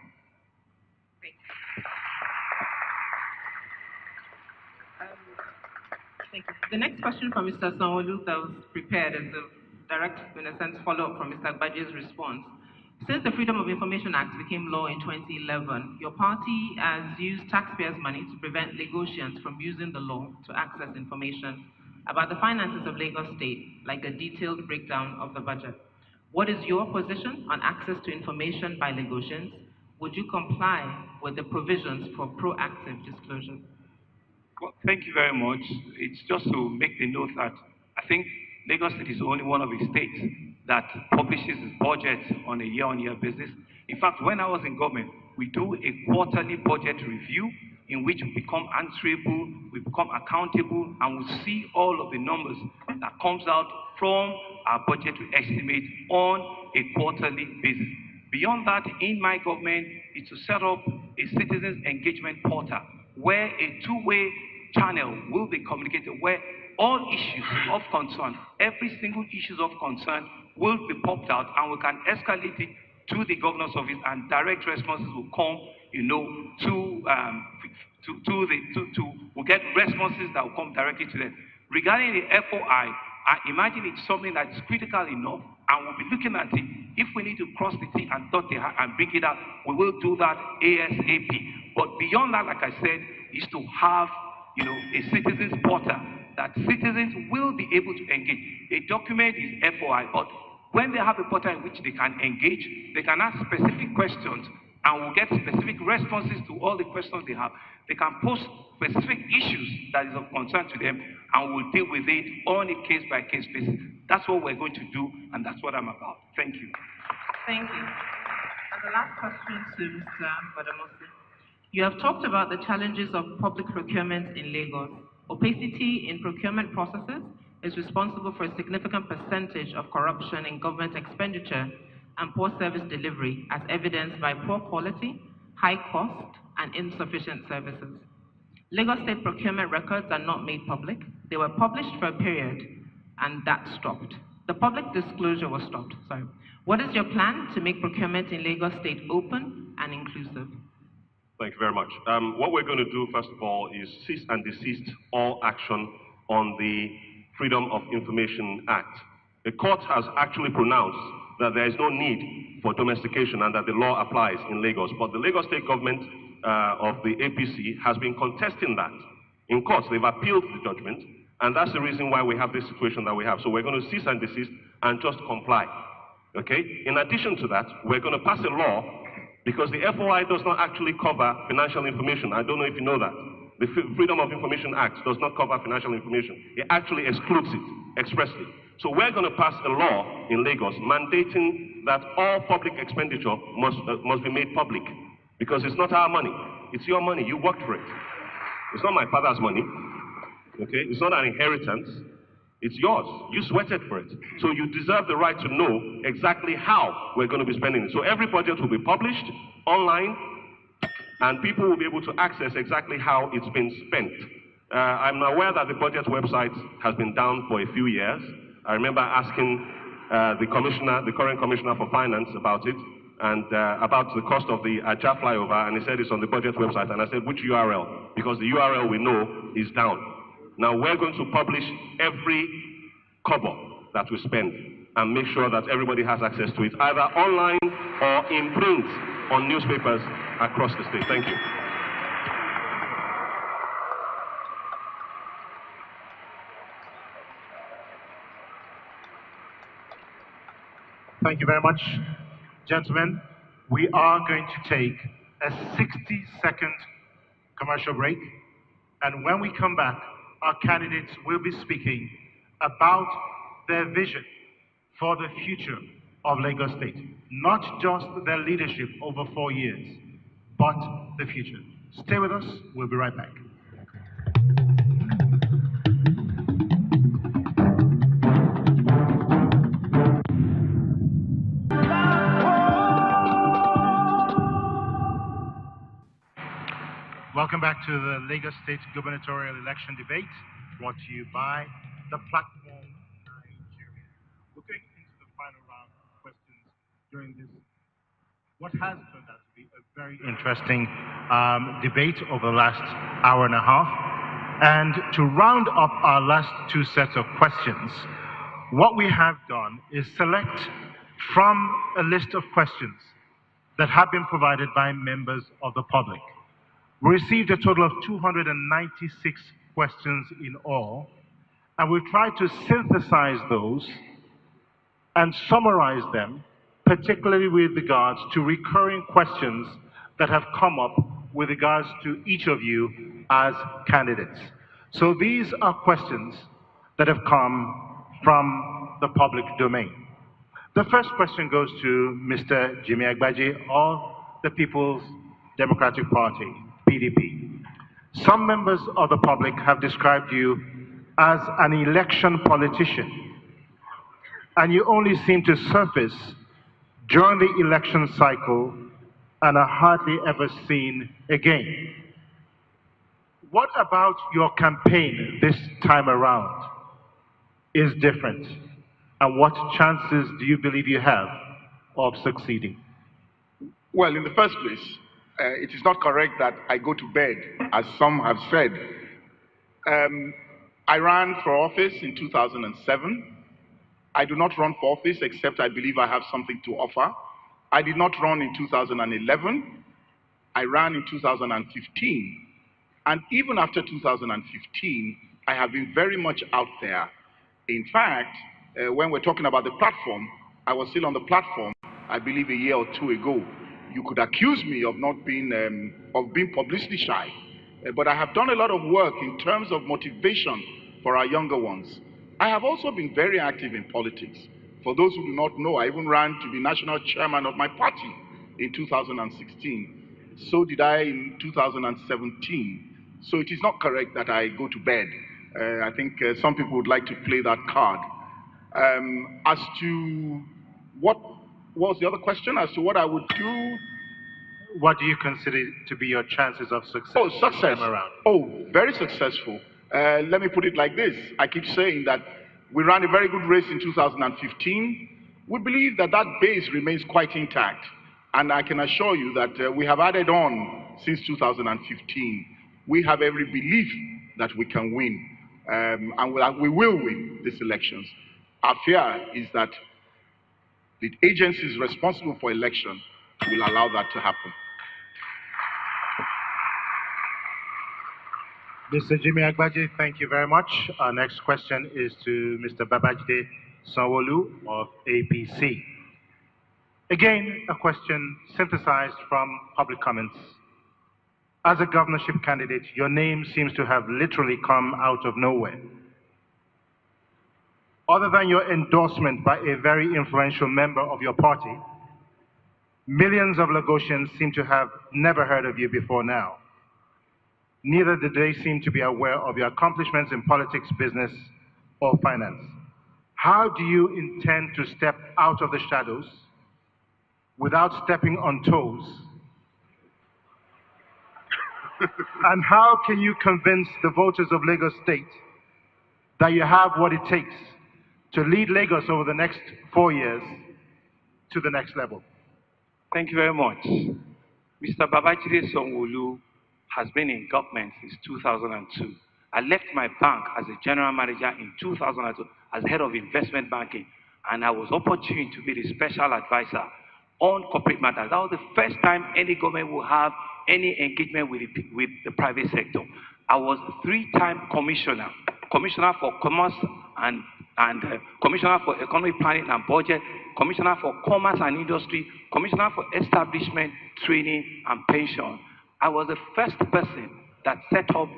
Thank you. The next question from Mr. Sanwo-Olu that was prepared as a direct, in a sense, follow-up from Mr. Agbaje's response. Since the Freedom of Information Act became law in 2011, your party has used taxpayers' money to prevent Lagosians from using the law to access information about the finances of Lagos State, like a detailed breakdown of the budget. What is your position on access to information by Lagosians? Would you comply with the provisions for proactive disclosure? Well, thank you very much. It's just to make the note that I think Lagos State is only one of the states that publishes its budget on a year-on-year basis. In fact, when I was in government, we do a quarterly budget review in which we become answerable, we become accountable, and we see all of the numbers that comes out from our budget estimate on a quarterly basis. Beyond that, in my government, is to set up a citizens engagement portal where a two-way channel will be communicated, where all issues of concern, every single issue of concern will be popped out, and we can escalate it to the governor's office, and direct responses will come, we'll get responses that will come directly to them. Regarding the FOI, I imagine it's something that is critical enough, and we'll be looking at it. If we need to cross the T and dot the I and bring it out, we will do that ASAP. But beyond that, like I said, is to have a citizens portal that citizens will be able to engage. A document is FOI, but when they have a portal in which they can engage, they can ask specific questions and will get specific responses to all the questions they have. They can post specific issues that is of concern to them, and we'll deal with it on a case-by-case basis. That's what we're going to do, and that's what I'm about. Thank you. Thank you. And the last question to Mr. Badamosi. You have talked about the challenges of public procurement in Lagos. Opacity in procurement processes is responsible for a significant percentage of corruption in government expenditure and poor service delivery, as evidenced by poor quality, high cost, and insufficient services. Lagos State procurement records are not made public. They were published for a period, and that stopped. The public disclosure was stopped, sorry. What is your plan to make procurement in Lagos State open and inclusive? Thank you very much. What we're going to do, first of all, is cease and desist all action on the Freedom of Information Act. The court has actually pronounced that there is no need for domestication and that the law applies in Lagos. But the Lagos State government of the APC has been contesting that. In courts, they've appealed the judgment, and that's the reason why we have this situation that we have. So we're going to cease and desist and just comply. Okay? In addition to that, we're going to pass a law because the FOI does not actually cover financial information. I don't know if you know that. The Freedom of Information Act does not cover financial information. It actually excludes it expressly. So we're going to pass a law in Lagos mandating that all public expenditure must be made public, because it's not our money. It's your money. You worked for it. It's not my father's money. Okay? It's not an inheritance. It's yours. You sweated for it. So you deserve the right to know exactly how we're going to be spending it. So every budget will be published online, and people will be able to access exactly how it's been spent. I'm aware that the budget website has been down for a few years. I remember asking the current commissioner for finance about it, and about the cost of the Ajah flyover, and he said it's on the budget website. And I said, which URL? Because the URL we know is down. Now we're going to publish every kobo that we spend and make sure that everybody has access to it, either online or in print on newspapers across the state. Thank you. Thank you very much, gentlemen. We are going to take a 60-second commercial break, and when we come back, our candidates will be speaking about their vision for the future of Lagos State. Not just their leadership over 4 years, but the future. Stay with us, we'll be right back. Welcome back to the Lagos State Gubernatorial Election Debate, brought to you by the Platform Nigeria. We're going into the final round of questions during this, what has turned out to be a very interesting debate over the last hour and a half. And to round up our last two sets of questions, what we have done is select from a list of questions that have been provided by members of the public. We received a total of 296 questions in all, and we've tried to synthesize those and summarize them, particularly with regards to recurring questions that have come up with regards to each of you as candidates. So these are questions that have come from the public domain. The first question goes to Mr. Jimmy Agbaje of the People's Democratic Party, PDP. Some members of the public have described you as an election politician, and you only seem to surface during the election cycle and are hardly ever seen again. What about your campaign this time around is different, and what chances do you believe you have of succeeding? Well, in the first place, it is not correct that I go to bed, as some have said. I ran for office in 2007. I do not run for office except I believe I have something to offer. I did not run in 2011. I ran in 2015. And even after 2015, I have been very much out there. In fact, when we're talking about the platform, I was still on the platform, I believe a year or two ago. You could accuse me of not being, of being publicity shy. But I have done a lot of work in terms of motivation for our younger ones. I have also been very active in politics. For those who do not know, I even ran to be national chairman of my party in 2016. So did I in 2017. So it is not correct that I go to bed. I think some people would like to play that card. As to what was the other question? As to what I would do? What do you consider to be your chances of success? Oh, success. This time around? Oh, very successful. Let me put it like this. I keep saying that we ran a very good race in 2015. We believe that that base remains quite intact. And I can assure you that we have added on since 2015. We have every belief that we can win. And we will win these elections. Our fear is that the agencies responsible for election will allow that to happen. Mr. Jimmy Agbaje, thank you very much. Our next question is to Mr. Babajide Sanwo-Olu of APC. Again, a question synthesized from public comments. As a governorship candidate, your name seems to have literally come out of nowhere. Other than your endorsement by a very influential member of your party, millions of Lagosians seem to have never heard of you before now. Neither did they seem to be aware of your accomplishments in politics, business, or finance. How do you intend to step out of the shadows without stepping on toes? And how can you convince the voters of Lagos State that you have what it takes to lead Lagos over the next 4 years to the next level? Thank you very much. Mr. Babajide Sanwo-Olu has been in government since 2002. I left my bank as a general manager in 2002 as head of investment banking, and I was opportune to be the special advisor on corporate matters. That was the first time any government will have any engagement with the private sector. I was a three-time commissioner for commerce and commissioner for economic planning and budget, commissioner for commerce and industry, commissioner for establishment, training, and pension. I was the first person that set up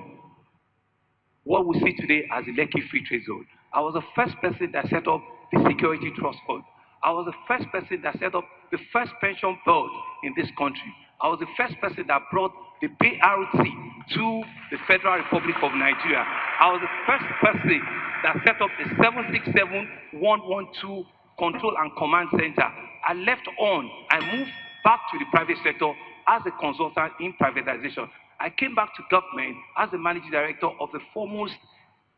what we see today as the Lekki Free Trade Zone. I was the first person that set up the Security Trust Fund. I was the first person that set up the first pension board in this country. I was the first person that brought the BRT to the Federal Republic of Nigeria. I was the first person that set up the 767-112 Control and Command Center. I left on, I moved back to the private sector as a consultant in privatization. I came back to government as the managing director of the foremost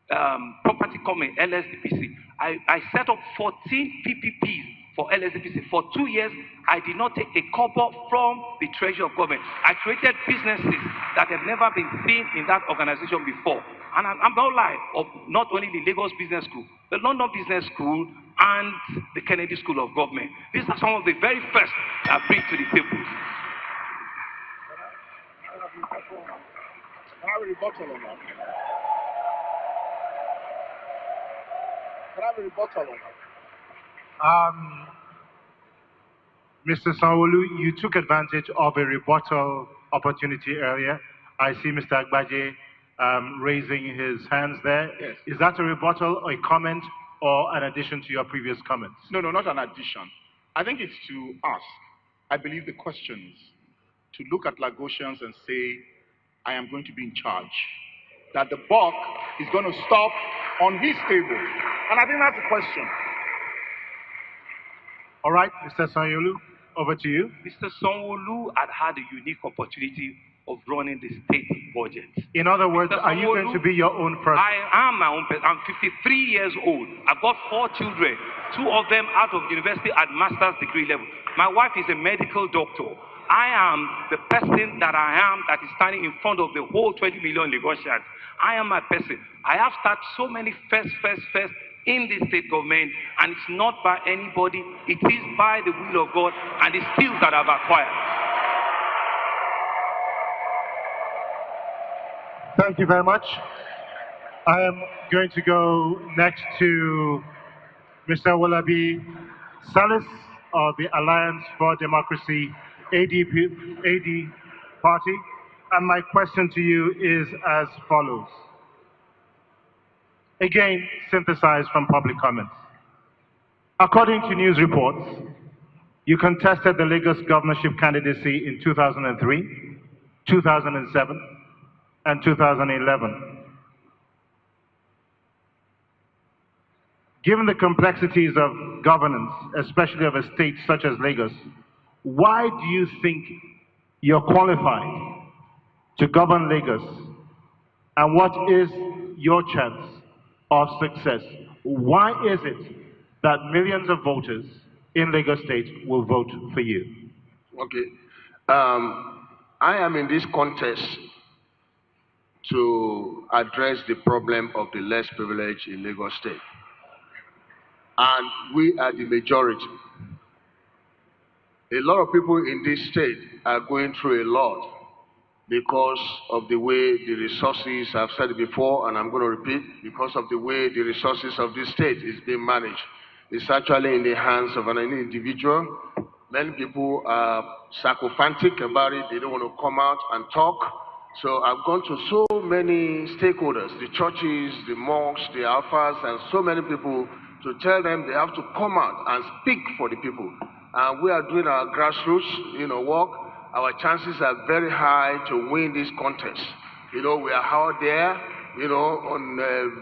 property company, LSDPC. I set up 14 PPPs for LSDPC. For 2 years, I did not take a kobo from the treasury of government. I created businesses that have never been seen in that organization before. And I'm not lying, of not only the Lagos Business School, the London Business School, and the Kennedy School of Government. These are some of the very first that I bring to the table. Can I have a rebuttal on that? Can I have a rebuttal on that? Mr. Sanwo-Olu, you took advantage of a rebuttal opportunity earlier. I see Mr. Agbaje raising his hands there. Yes. Is that a rebuttal, or a comment, or an addition to your previous comments? No, not an addition. I think it's to ask. I believe the questions to look at Lagosians and say, I am going to be in charge. That the buck is going to stop on his table. And I think that's the question. All right, Mr. Sanwo-Olu, over to you. Mr. Sanwo-Olu had a unique opportunity of running the state budget. In other words, are you going to be your own person? I am my own person. I'm 53 years old. I've got 4 children. 2 of them out of university at master's degree level. My wife is a medical doctor. I am the person that I am that is standing in front of the whole 20 million Lagosians. I am my person. I have started so many first in the state government, and it's not by anybody. It is by the will of God and the skills that I've acquired. Thank you very much. I am going to go next to Mr. Walabi Salis of the Alliance for Democracy AD party. And my question to you is as follows. Again, synthesized from public comments. According to news reports, you contested the Lagos governorship candidacy in 2003, 2007, and 2011. Given the complexities of governance, especially of a state such as Lagos, why do you think you're qualified to govern Lagos? And what is your chance of success? Why is it that millions of voters in Lagos State will vote for you? Okay. I am in this contest to address the problem of the less privileged in Lagos State. And we are the majority. A lot of people in this state are going through a lot because of the way the resources, I've said it before and I'm going to repeat, because of the way the resources of this state is being managed. It's actually in the hands of an individual. Many people are sycophantic about it. They don't want to come out and talk. So I've gone to so many stakeholders, the churches, the mosques, the alphas, and so many people to tell them they have to come out and speak for the people. And we are doing our grassroots, work. Our chances are very high to win this contest. We are out there, on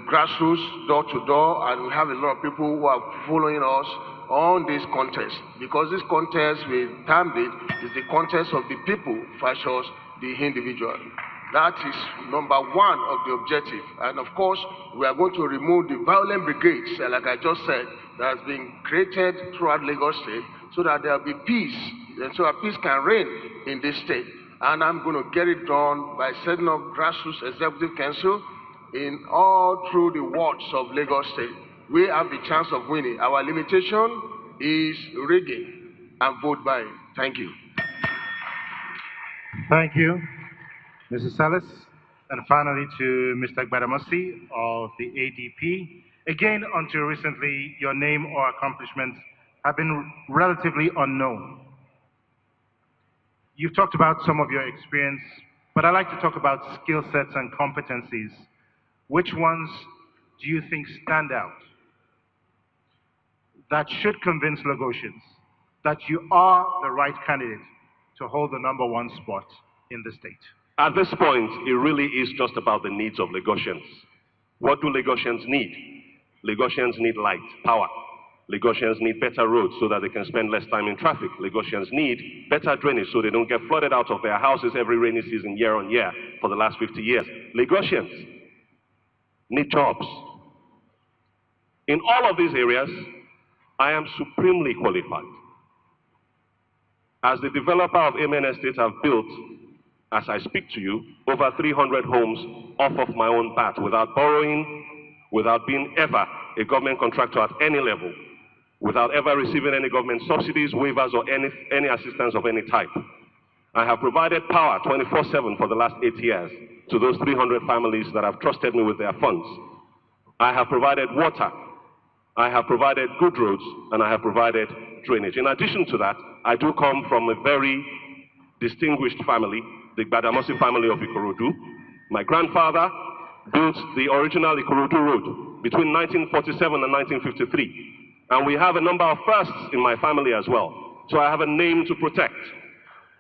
grassroots, door to door, and we have a lot of people who are following us on this contest. Because this contest, we termed it, is the contest of the people versus the individual. That is number one of the objective. And of course, we are going to remove the violent brigades, like I just said, that has been created throughout Lagos State, so that there will be peace, and so that peace can reign in this state. And I'm going to get it done by setting up grassroots executive council in all through the wards of Lagos State. We have the chance of winning. Our limitation is rigging and vote by. Thank you. Thank you, Mrs. Salas. And finally to Mr. Gbadamosi of the ADP. Again, until recently, your name or accomplishments have been relatively unknown. You've talked about some of your experience, but I'd like to talk about skill sets and competencies. Which ones do you think stand out that should convince Lagosians that you are the right candidate to hold the #1 spot in the state? At this point, it really is just about the needs of Lagosians. What do Lagosians need? Lagosians need light, power. Lagosians need better roads so that they can spend less time in traffic. Lagosians need better drainage so they don't get flooded out of their houses every rainy season, year on year, for the last 50 years. Lagosians need jobs. In all of these areas, I am supremely qualified. As the developer of Amen Estate, I've built, as I speak to you, over 300 homes off of my own bat, without borrowing, without being ever a government contractor at any level, without ever receiving any government subsidies, waivers, or any assistance of any type. I have provided power 24/7 for the last 8 years to those 300 families that have trusted me with their funds. I have provided water, I have provided good roads, and I have provided drainage. In addition to that, I do come from a very distinguished family, the Gbadamosi family of Ikorodu. My grandfather built the original Ikorodu Road between 1947 and 1953. And we have a number of firsts in my family as well. So I have a name to protect.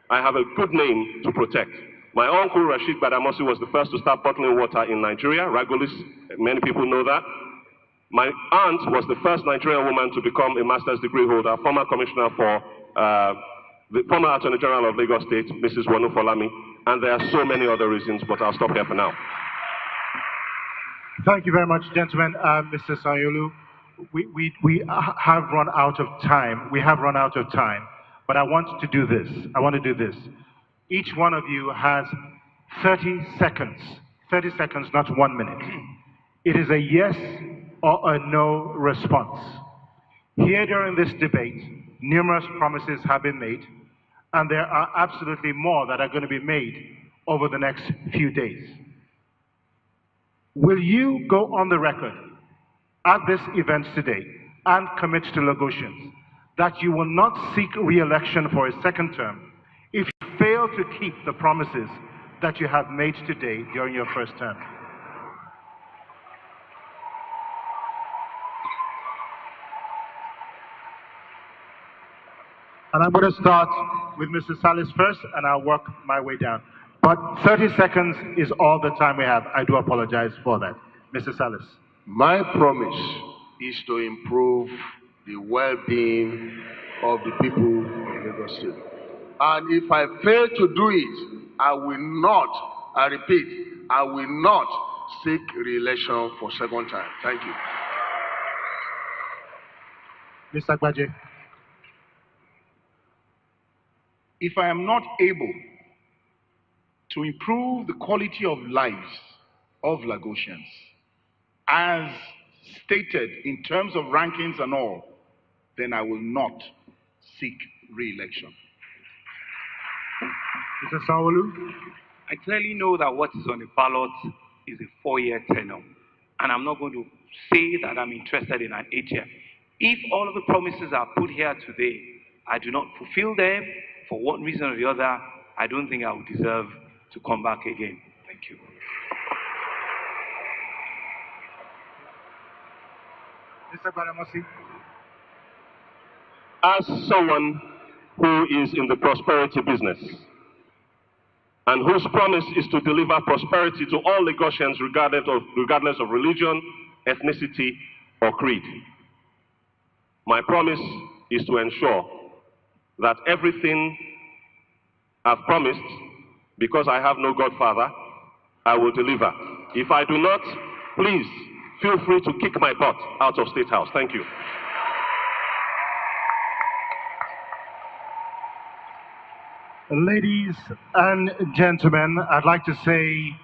I have a good name to protect. My uncle, Rashid Gbadamosi, was the first to start bottling water in Nigeria, Ragolis. Many people know that. My aunt was the first Nigerian woman to become a master's degree holder, former commissioner for the former Attorney General of Lagos State, Mrs. Wanu Folami. And there are so many other reasons, but I'll stop here for now. Thank you very much, gentlemen. Mr. Sanyolu, we have run out of time. We have run out of time, but I want to do this. I want to do this. Each one of you has 30 seconds. 30 seconds, not 1 minute. It is a yes or a no response. Here during this debate, numerous promises have been made, and there are absolutely more that are going to be made over the next few days. Will you go on the record at this event today and commit to Lagosians that you will not seek re-election for a second term if you fail to keep the promises that you have made today during your first term? And I'm going to start with Mr. Salis first, and I'll work my way down. But 30 seconds is all the time we have. I do apologize for that. Mr. Salas. My promise is to improve the well-being of the people of Lagos State. And if I fail to do it, I will not, I repeat, I will not seek re-election for second time. Thank you. Mr. Agbaje. If I am not able to improve the quality of lives of Lagosians, as stated in terms of rankings and all, then I will not seek re-election. Mr. Sanwo-Olu. I clearly know that what is on the ballot is a 4-year tenure, and I'm not going to say that I'm interested in an 8-year. If all of the promises are put here today, I do not fulfill them for one reason or the other, I don't think I would deserve to come back again. Thank you. Mr. Gbadamosi. As someone who is in the prosperity business and whose promise is to deliver prosperity to all Lagosians regardless of religion, ethnicity, or creed, my promise is to ensure that everything I've promised, because I have no godfather, I will deliver. If I do not, please feel free to kick my butt out of State House. Thank you. Ladies and gentlemen, I'd like to say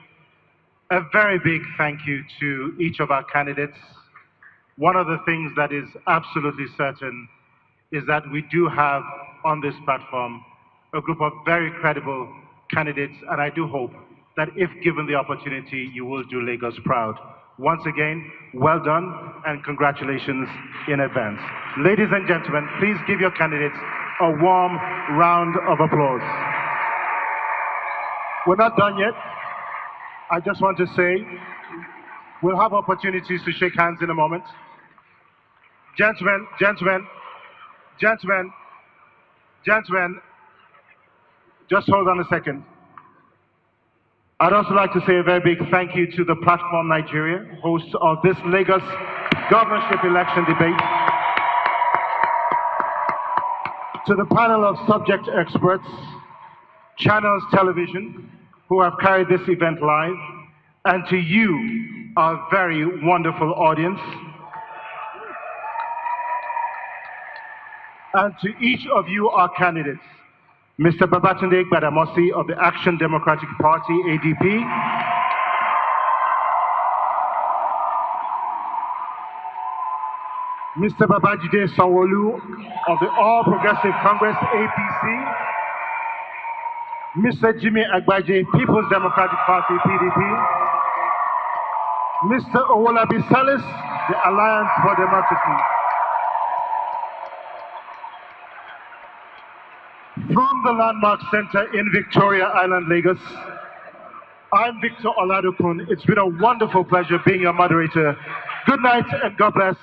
a very big thank you to each of our candidates. One of the things that is absolutely certain is that we do have on this platform a group of very credible candidates, and I do hope that if given the opportunity, you will do Lagos proud. Once again, well done and congratulations in advance. Ladies and gentlemen, please give your candidates a warm round of applause. We're not done yet. I just want to say, we'll have opportunities to shake hands in a moment. Gentlemen, just hold on a second. I'd also like to say a very big thank you to the Platform Nigeria, hosts of this Lagos governorship election debate, to the panel of subject experts, Channels Television, who have carried this event live, and to you, our very wonderful audience, and to each of you, our candidates, Mr. Babatunde Gbadamosi of the Action Democratic Party, ADP, Mr. Babajide Sanwo-Olu of the All Progressive Congress, APC, Mr. Jimmy Agbaje, People's Democratic Party, PDP, Mr. Owolabi Salis, the Alliance for Democracy. From the Landmark Center in Victoria Island, Lagos, I'm Victor Oladokun. It's been a wonderful pleasure being your moderator. Good night and God bless.